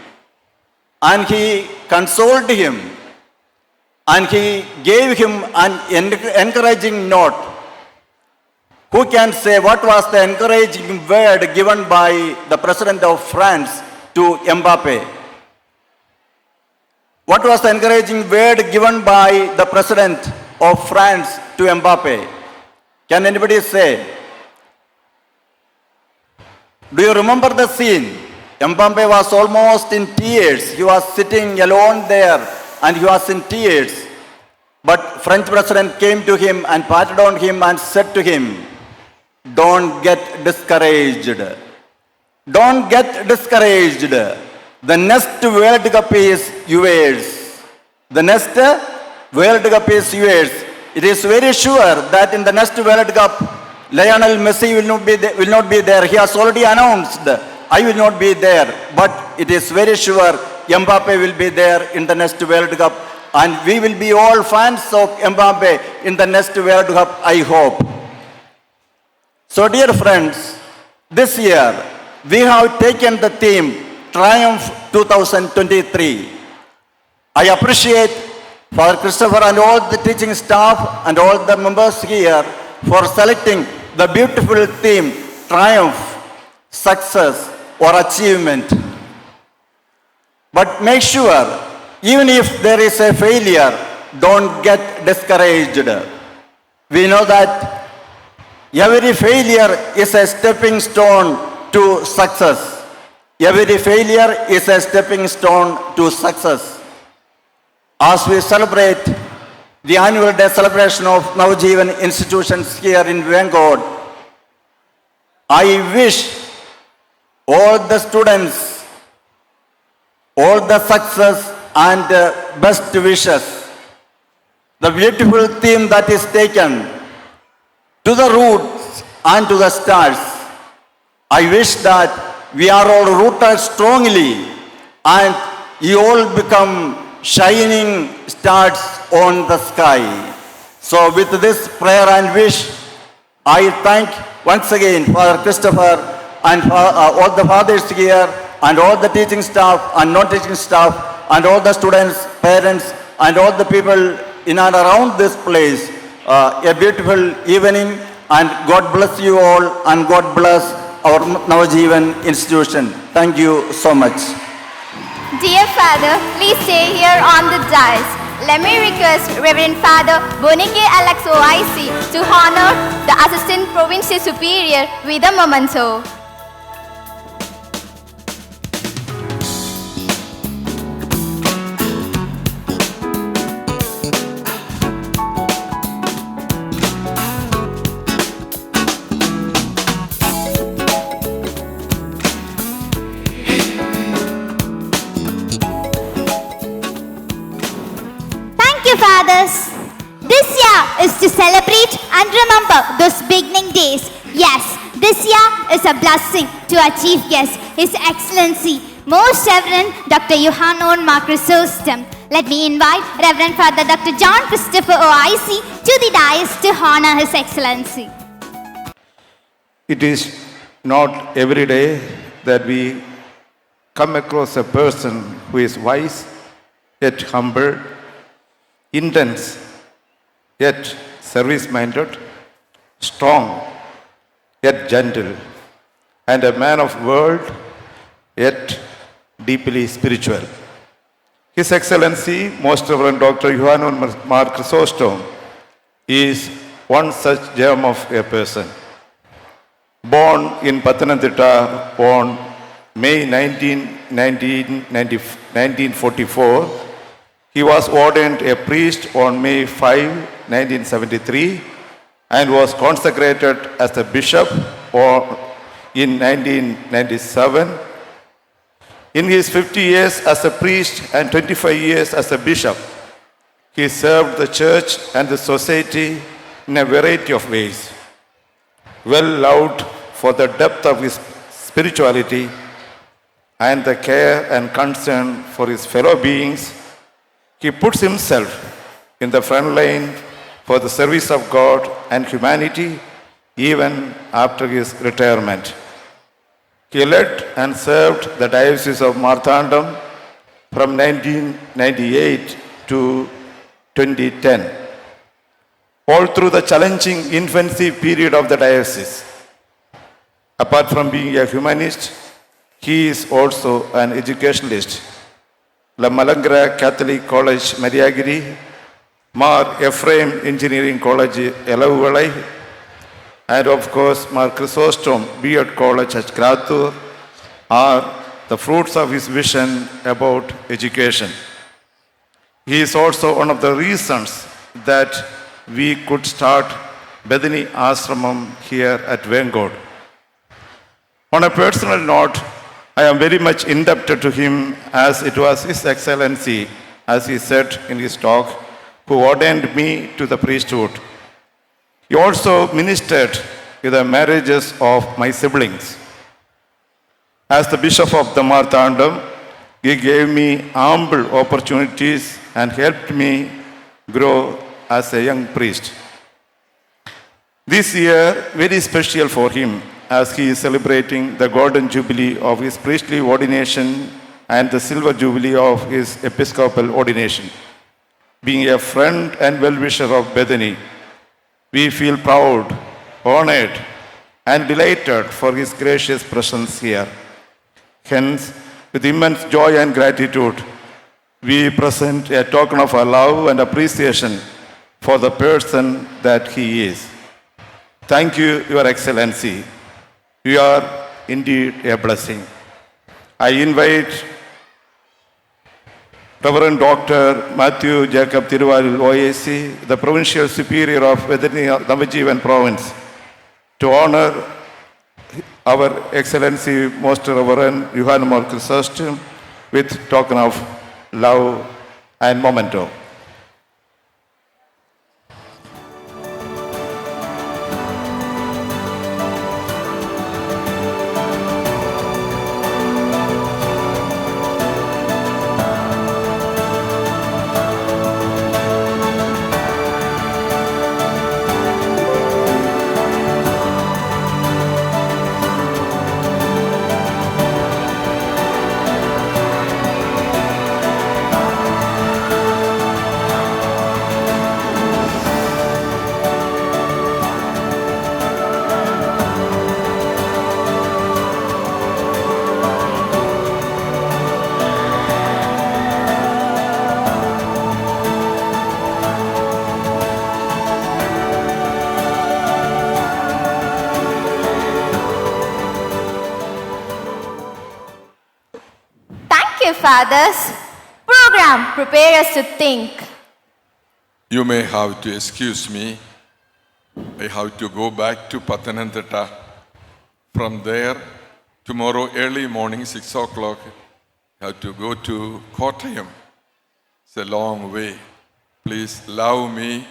And he consoled him. And he gave him an encouraging note. Who can say what was the encouraging word given by the president of France to Mbappe? What was the encouraging word given by the president of France to Mbappe? Can anybody say? Do you remember the scene? Mbappe was almost in tears. He was sitting alone there and he was in tears. But French president came to him and patted on him and said to him, don't get discouraged. Don't get discouraged. The next World Cup is yours. The next World Cup is yours. It is very sure that in the next World Cup, Lionel Messi will not be there. He has already announced, I will not be there. But it is very sure Mbappe will be there in the next World Cup. And we will be all fans of Mbappe in the next World Cup, I hope. So dear friends, this year we have taken the theme Triumph 2023. I appreciate Father Christopher and all the teaching staff and all the members here for selecting the beautiful theme Triumph, Success or Achievement. But make sure, even if there is a failure, don't get discouraged. We know that every failure is a stepping stone to success. Every failure is a stepping stone to success. As we celebrate the annual day celebration of NAVAJEEVAN institutions here in VENCODE, I wish all the students all the success and best wishes. The beautiful theme that is taken, to the roots and to the stars. I wish that we are all rooted strongly and you all become shining stars on the sky. So with this prayer and wish, I thank once again Father Christopher and all the fathers here and all the teaching staff and non-teaching staff and all the students, parents and all the people in and around this place. A beautiful evening, and God bless you all and God bless our NAVAJEEVAN institution. Thank you so much. Dear Father, please stay here on the dais. Let me request Reverend Father Boninge Alex OIC to honor the Assistant Provincial Superior with a memento. Fathers, this year is to celebrate and remember those beginning days. Yes, this year is a blessing to our Chief Guest, His Excellency, Most Reverend Dr. Johann Chrysostom. Let me invite Reverend Father Dr. John Christopher OIC to the dais to honor His Excellency. It is not every day that we come across a person who is wise, yet humble, intense, yet service-minded, strong, yet gentle, and a man of world, yet deeply spiritual. His Excellency, Most Reverend Dr. Johann Chrysostom, is one such gem of a person. Born in Pathanamthitta on May 1944, he was ordained a priest on May 5, 1973, and was consecrated as a bishop in 1997. In his 50 years as a priest and 25 years as a bishop, he served the church and the society in a variety of ways. Well loved for the depth of his spirituality and the care and concern for his fellow beings, he puts himself in the front line for the service of God and humanity even after his retirement. He led and served the Diocese of Marthandam from 1998 to 2010. All through the challenging infancy period of the diocese. Apart from being a humanist, he is also an educationalist. La Malangara Catholic College, Mariagiri, Mar Ephraim Engineering College, Elavuvalai, and of course Mar Chrysostom B.Ed College at Kratur are the fruits of his vision about education. He is also one of the reasons that we could start BETHANY Ashramam here at VENCODE. On a personal note, I am very much indebted to him, as it was His Excellency, as he said in his talk, who ordained me to the priesthood. He also ministered with the marriages of my siblings. As the Bishop of the Marthandam, he gave me ample opportunities and helped me grow as a young priest. This year, very special for him, as he is celebrating the golden jubilee of his priestly ordination and the silver jubilee of his episcopal ordination. Being a friend and well-wisher of BETHANY, we feel proud, honored, and delighted for his gracious presence here. Hence, with immense joy and gratitude, we present a token of our love and appreciation for the person that he is. Thank you, Your Excellency. You are indeed a blessing. I invite Reverend Dr. Matthew Jacob Thiruvalil OAC, the Provincial Superior of BETHANY NAVAJEEVAN Province, to honor our Excellency Most Reverend Johann Chrysostom with token of love and memento. Fathers, program prepare us to think. You may have to excuse me. I have to go back to Pathanamthitta. From there, tomorrow early morning, 6 o'clock, I have to go to Kottayam. It's a long way. Please allow me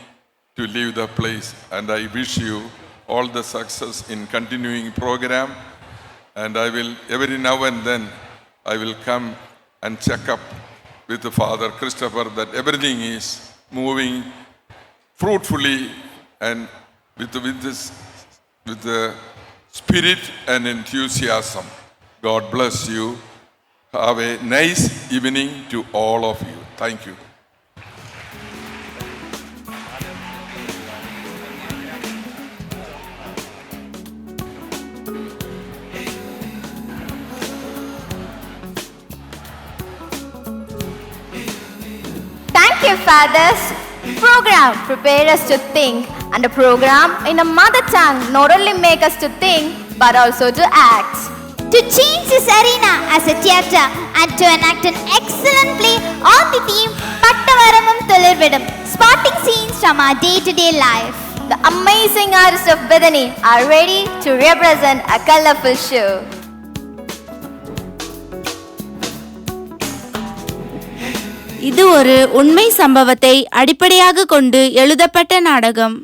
to leave the place, and I wish you all the success in continuing program. And I will, every now and then, I will come and check up with Father Christopher that everything is moving fruitfully and with the spirit and enthusiasm. God bless you. Have a nice evening to all of you. Thank you. Thank you, fathers. Program prepare us to think, and the program in a mother tongue not only make us to think but also to act. To change this arena as a theatre and to enact an excellent play on the theme Pattavaramum Thulirvidum, spotting scenes from our day-to-day life. The amazing artists of BETHANY are ready to represent a colorful show. இது ஒரு உண்மை சம்பவத்தை அடிப்படையாக கொண்டு எழுதப்பட்ட நாடகம்.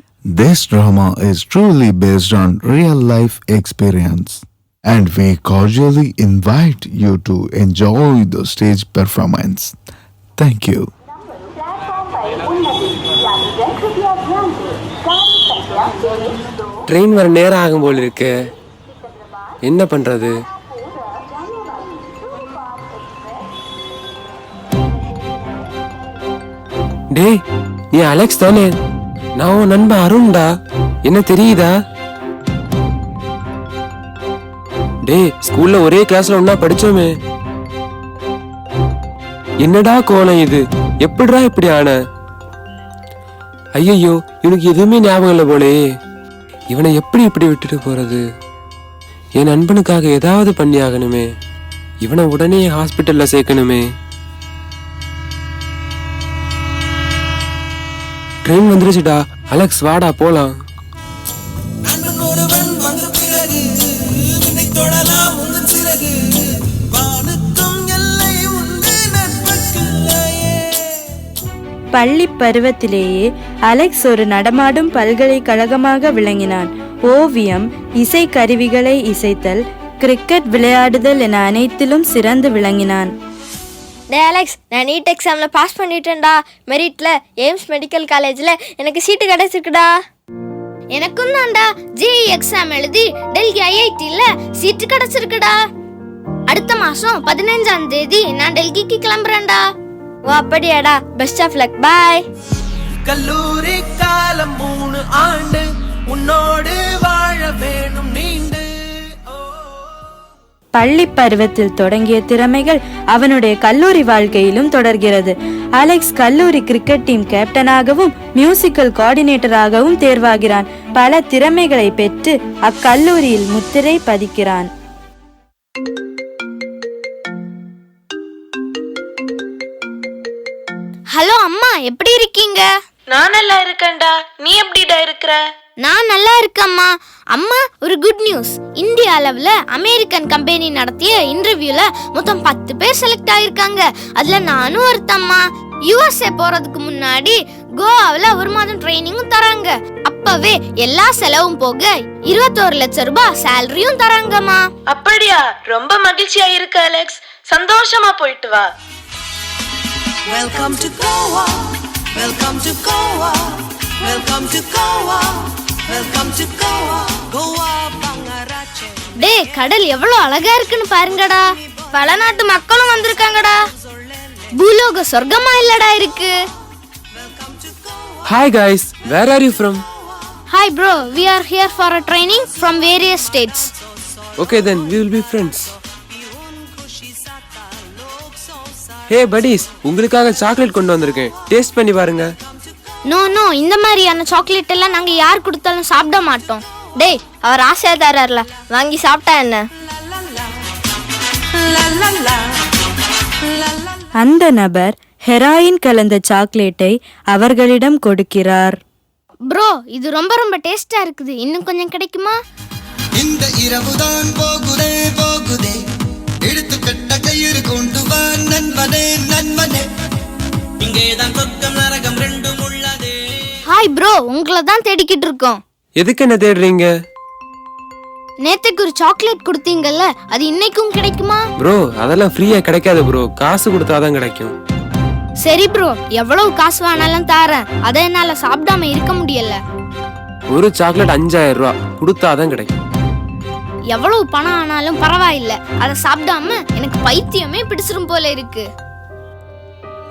This drama is truly based on real life experience, and we cordially invite you to enjoy the stage performance. Thank you. Train வர நேரம் ஆகும் போல இருக்கு. என்ன பண்றது? டேய், நீ அலெக்ஸ் தானே? நான் உன் நண்பன் அருண்டா. என்ன தெரியுதா? டேய், ஸ்கூல்ல ஒரே கிளாஸ்ல ஒண்ணா படிச்சோமே. என்னடா கோலம் இது? எப்படிடா இப்படி ஆன? ஐயோ, இவனுக்கு எதுவுமே ஞாபகம் இல்லை போலே. இவனை எப்படி இப்படி விட்டுட்டு போறது? என் நண்பனுக்காக ஏதாவது பண்ணி ஆகணுமே. இவனை உடனே ஹாஸ்பிட்டல்ல சேர்க்கணுமே. ட்ரெயின் வந்துருச்சுடா. அலெக்ஸ் வாடா போலாம். பள்ளி பருவத்திலேயே அலெக்ஸ் ஒரு நடமாடும் பல்கலைக்கழகமாக விளங்கினான். ஓவியம், இசை கருவிகளை இசைத்தல், கிரிக்கெட் விளையாடுதல் என அனைத்திலும் சிறந்து விளங்கினான். டே அலெக்ஸ், நான் நீட் எக்ஸாமில் பாஸ் பண்ணிட்டேன்டா. மெரிட்டில் எய்ம்ஸ் மெடிக்கல் காலேஜில் எனக்கு சீட்டு கிடச்சிருக்குடா. எனக்கும் தான்டா ஜேஇ எக்ஸாம் எழுதி டெல்லி ஐஐடியில் சீட்டு கிடச்சிருக்குடா. அடுத்த மாதம் 15ஆம் தேதி நான் டெல்லிக்கு கிளம்புறேன்டா. ஓ அப்படியாடா, பெஸ்ட் ஆஃப் லக், பாய். கல்லூரி காலம் 3 ஆண்டு உன்னோடு வாழ வேணும் நீண்டு. பள்ளி பருவத்தில் தொடங்கிய திறமைகள் அவனுடைய கல்லூரி வாழ்க்கையிலும் தொடர்கிறது. அலெக்ஸ் கல்லூரி கிரிக்கெட் டீம் கேப்டனாகவும் மியூசிக்கல் கோஆர்டினேட்டராகவும் தேர்வாகிறான். பல திறமைகளை பெற்று அக்கல்லூரியில் முத்திரை பதிக்கிறான். ஹலோ அம்மா, எப்படி இருக்கீங்க? நான் நல்லா இருக்கேன்டா. நீ எப்படிடா இருக்கிற? நான் நல்லா இருக்கேம்மா. அம்மா, ஒரு குட் நியூஸ். இந்திய அளவில் அமெரிக்கன் கம்பெனி நடத்திய இன்டர்வியூல மொத்தம் 10 பேர் செலக்ட் ஆயிருக்காங்க. அதுல நானும் ஒருத்தம்மா. USA போறதுக்கு முன்னாடி கோவாவில் 1 மாதம் ட்ரைனிங்கும் தராங்க. அப்பவே எல்லா செலவும் போக 21 லட்சம் ரூபாய் சேலரியும் தராங்கம்மா. அப்படியா? ரொம்ப மகிழ்ச்சியா இருக்கு அலெக்ஸ். சந்தோஷமா போயிட்டு வா. Welcome to Goa. Welcome to Goa. Welcome to Goa. Welcome to Goa. Goa Bangarache. டேய், கடல் எவ்வளவு அழகா இருக்குன்னு பாருங்கடா. பல நாட்டு மக்களும் வந்திருக்காங்கடா. பூலோக சொர்க்கமா இல்லடா இருக்கு. Hi guys, where are you from? Hi bro, we are here for a training from various states. Okay then, we will be friends. Hey buddies, உங்களுக்காக சாக்லேட் கொண்டு வந்திருக்கேன். டேஸ்ட் பண்ணி பாருங்க. நோ, இந்த மாதிரியான சாக்லேட் எல்லாம் நாங்க யார் கொடுத்தாலும் சாப்பிட மாட்டோம். டேய், அவர் ஆசையா தரார்ல, வாங்கி சாப்பிட்டா என்ன? அந்த நபர் ஹெராயின் கலந்த சாக்லேட்டை அவர்களிடம் கொடுக்கிறார். ப்ரோ, இது ரொம்ப ரொம்ப டேஸ்டா இருக்குது. இன்னும் கொஞ்சம் கிடைக்குமா? இந்த இரவுதான் போகுதே போகுதே, எடுத்துக்கட்ட கயிறு கொண்டு வா நண்பனே நண்பனே, இங்கேதான் சொர்க்கம் நரகம் ரெண்டும் உள்ளதே. ஹாய் ப்ரோ, உங்களை தான் தேடிக்கிட்டு இருக்கோம். எதுக்கு என்ன தேடுறீங்க? நேத்துக்கு ஒரு சாக்லேட் கொடுத்தீங்கல்ல, அது இன்னைக்கும் கிடைக்குமா? ப்ரோ, அதெல்லாம் ஃப்ரீயா கிடைக்காது ப்ரோ, காசு கொடுத்தாதான் கிடைக்கும். சரி ப்ரோ, எவ்வளவு காசு வேணாலும் தாரேன். அதை என்னால சாப்பிடாம இருக்க முடியல. ஒரு சாக்லேட் 5000 ரூபாய் கொடுத்தாதான் கிடைக்கும். எவ்வளவு பணம் ஆனாலும் பரவாயில்ல, அதை சாப்பிடாம எனக்கு பைத்தியமே பிடிச்சிரும் போல இருக்கு.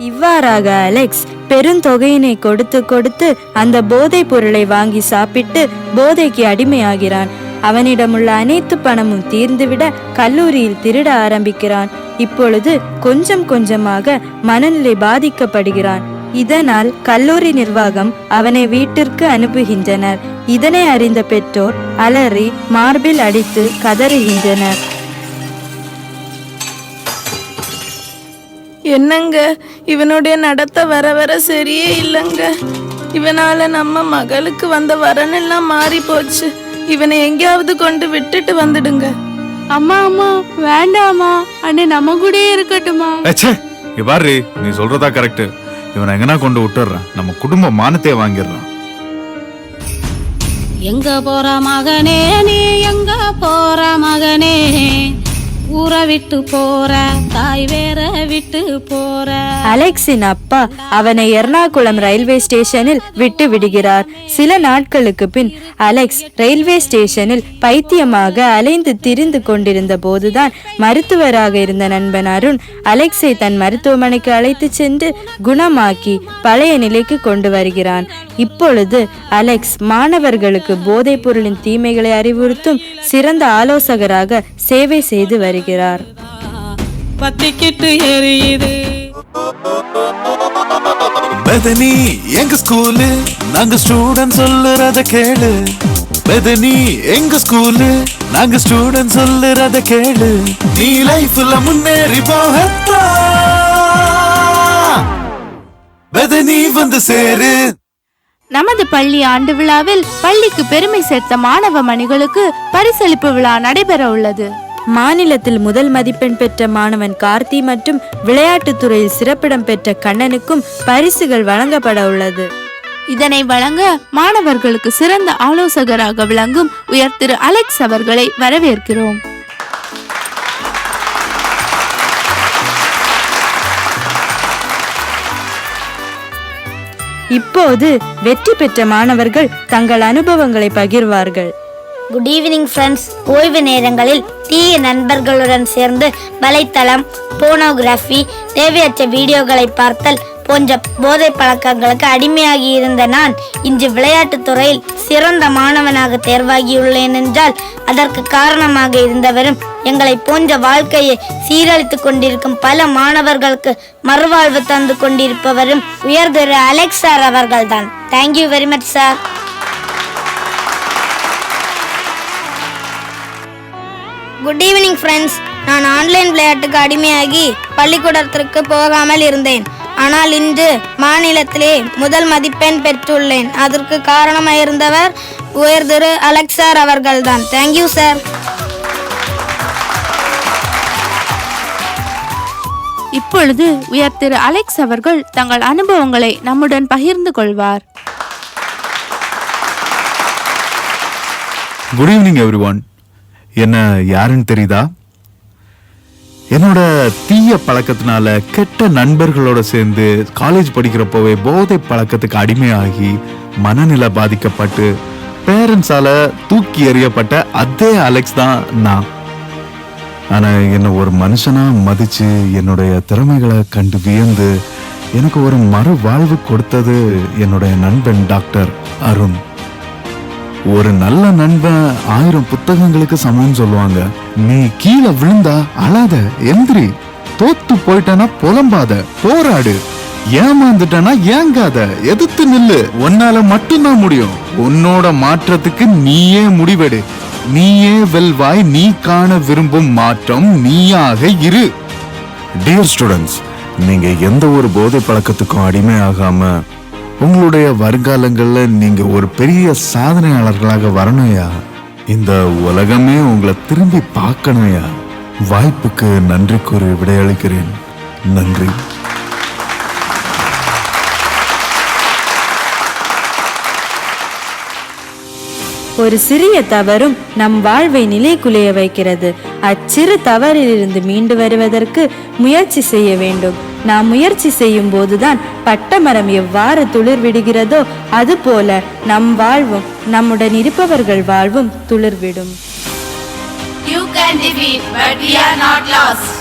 இவ்வாறாக அலெக்ஸ் பெருந்தொகையினை கொடுத்து கொடுத்து அந்த போதைப் பொருளை வாங்கி சாப்பிட்டு போதைக்கு அடிமையாகிறான். அவனிடமுள்ள அனைத்து பணமும் தீர்ந்துவிட கல்லூரியில் திருட ஆரம்பிக்கிறான். இப்பொழுது கொஞ்சம் கொஞ்சமாக மனநிலை பாதிக்கப்படுகிறான். இதனால் கல்லூரி நிர்வாகம் அவனை வீட்டிற்கு அனுப்புகின்றனர். இதனை அறிந்த பெற்றோர் அலறி மார்பில் அடித்து கதறுகின்றனர். என்னங்க, இவனுடைய நடத்த வர வர சரியே இல்லைங்க. இவனால நம்ம மகளுக்கு வந்த வரனெல்லாம் மாறி போச்சு. இவனை எங்கேயாவது கொண்டு விட்டுட்டு வந்துடுங்க. அம்மா வேண்டாமா, அண்ணே நம்ம கூடயே இருக்கட்டுமா? பாரு, நீ சொல்றதா கரெக்ட். இவனை எங்கனா கொண்டு விட்டுறான், நம்ம குடும்ப மானத்தை வாங்கிடுறான். எங்க போற மகனே நீ, எங்க போற மகனே, ஊரை விட்டு போற, தாய் வேற விட்டு போற. அலெக்ஸின் அப்பா அவனை எர்ணாகுளம் ரயில்வே ஸ்டேஷனில் விட்டு விடுகிறார். சில நாட்களுக்கு பின் அலெக்ஸ் ரயில்வே ஸ்டேஷனில் பைத்தியமாக அலைந்து திரிந்து கொண்டிருந்த போதுதான் மருத்துவராக இருந்த நண்பன் அருண் அலெக்ஸை தன் மருத்துவமனைக்கு அழைத்து சென்று குணமாக்கி பழைய நிலைக்கு கொண்டு வருகிறான். இப்பொழுது அலெக்ஸ் மாணவர்களுக்கு போதைப் பொருளின் தீமைகளை அறிவுறுத்தும் சிறந்த ஆலோசகராக சேவை செய்து வருகிறார். பத்திக்கிட்டு எரியுது. பெதனி எங்க ஸ்கூலு, நாங்க ஸ்டூடெண்ட் சொல்லுறத கேளு. பெதனி எங்க ஸ்கூலு, நாங்க ஸ்டூடெண்ட் சொல்லுறத கேளு. நீ லைஃப்ல முன்னேறி போகத்தான் பெதனி வந்து சேரு. நமது பள்ளி ஆண்டு விழாவில் பள்ளிக்கு பெருமை சேர்த்த மாணவ மணிகளுக்கு பரிசளிப்பு விழா நடைபெற உள்ளது. மாநிலத்தில் முதல் மதிப்பெண் பெற்ற மாணவன் கார்த்தி மற்றும் விளையாட்டுத் துறையில் சிறப்பிடம் பெற்ற கண்ணனுக்கும் பரிசுகள் வழங்கப்பட உள்ளது. இதனை வழங்க மாணவர்களுக்கு சிறந்த ஆலோசகராக விளங்கும் உயர் திரு அலெக்ஸ் அவர்களை வரவேற்கிறோம். இப்போது வெற்றி பெற்ற மாணவர்கள் தங்கள் அனுபவங்களை பகிர்வார்கள். Good evening friends. ஓய்வு நேரங்களில் தீய நண்பர்களுடன் சேர்ந்து வலைத்தளம், போனோகிராஃபி, தேவையற்ற வீடியோக்களை பார்த்தல் போன்ற போதை பழக்கங்களுக்கு அடிமையாகி இருந்த நான் இன்று விளையாட்டுத் துறையில் சிறந்த மாணவனாக தேர்வாகியுள்ளேன் என்றால் அதற்கு காரணமாக இருந்தவரும் எங்களை போன்ற வாழ்க்கையை சீரழித்துக் கொண்டிருக்கும் பல மாணவர்களுக்கு மறுவாழ்வு தந்து கொண்டிருப்பவரும் உயர் திரு அலெக்ஸ் சார் அவர்கள்தான். Thank you very much sir. Good evening friends. நான் ஆன்லைன் விளையாட்டுக்கு அடிமையாகி பள்ளிக்கூடத்திற்கு போகாமல் இருந்தேன். ஆனால் இன்று மாநிலத்திலே முதல் மதிப்பெண் பெற்றுள்ளேன். அதற்கு காரணமாக இருந்தவர் உயர் திரு அலெக்ஸ் சார் அவர்கள்தான். Thank you sir. இப்பொழுது உயர் திரு அலெக்ஸ் அவர்கள் தங்கள் அனுபவங்களை நம்முடன் பகிர்ந்து கொள்வார். Good evening everyone. என்ன யாருன்னு தெரியுதா? என்னோட தீய பழக்கத்தினால கெட்ட நண்பர்களோட சேர்ந்து காலேஜ் படிக்கிறப்போவே போதை பழக்கத்துக்கு அடிமையாகி மனநிலை பாதிக்கப்பட்டு பேரண்ட்ஸால தூக்கி எறியப்பட்ட அதே அலெக்ஸ் தான் நான். ஆனா என்ன ஒரு மனுஷனா மதிச்சு என்னுடைய திறமைகளை கண்டு வியந்து எனக்கு ஒரு மறு வாழ்வு கொடுத்தது என்னுடைய நண்பன் டாக்டர் அருண். ஒரு நல்ல நண்பன் 1000 புத்தகங்களுக்கு சமம் சொல்லுவாங்க. நீ கீழே விழுந்தா அழாத, எந்திரி. தோத்து போயிட்டனா புலம்பாத, போராடு. ஏமாந்துட்டனா ஏங்காத, எதிர்த்து நில்லு. உன்னால மட்டும்தான் முடியும். உன்னோட மாற்றத்துக்கு நீயே முடிவெடு. நீயே வெல்வாய். நீ காண விரும்பும் மாற்றம் நீயாக இரு. டியர் ஸ்டூடெண்ட்ஸ், நீங்க எந்த ஒரு போதை பழக்கத்துக்கும் அடிமையாகாம உங்களுடைய வருங்காலங்கள்ல நீங்க ஒரு பெரிய சாதனையாளர்களாக வரணும்யா. இந்த உலகமே உங்களை திரும்பி பார்க்கணும்யா. வாய்ப்புக்கு நன்றி கூறி விடையளிக்கிறேன். நன்றி. ஒரு சிறிய தவறும் நம் வாழ்வை நிலைகுலைய வைக்கிறது. அச்சிறு தவறிலிருந்து மீண்டு வருவதற்கு முயற்சி செய்ய வேண்டும். நாம் முயற்சி செய்யும் போதுதான் பட்டமரம் எவ்வாறு துளிர் விடுகிறதோ அதுபோல நம் வாழ்வும் நம்முடன் இருப்பவர்கள் வாழ்வும் துளிர்விடும். You can defeat, but we are not lost.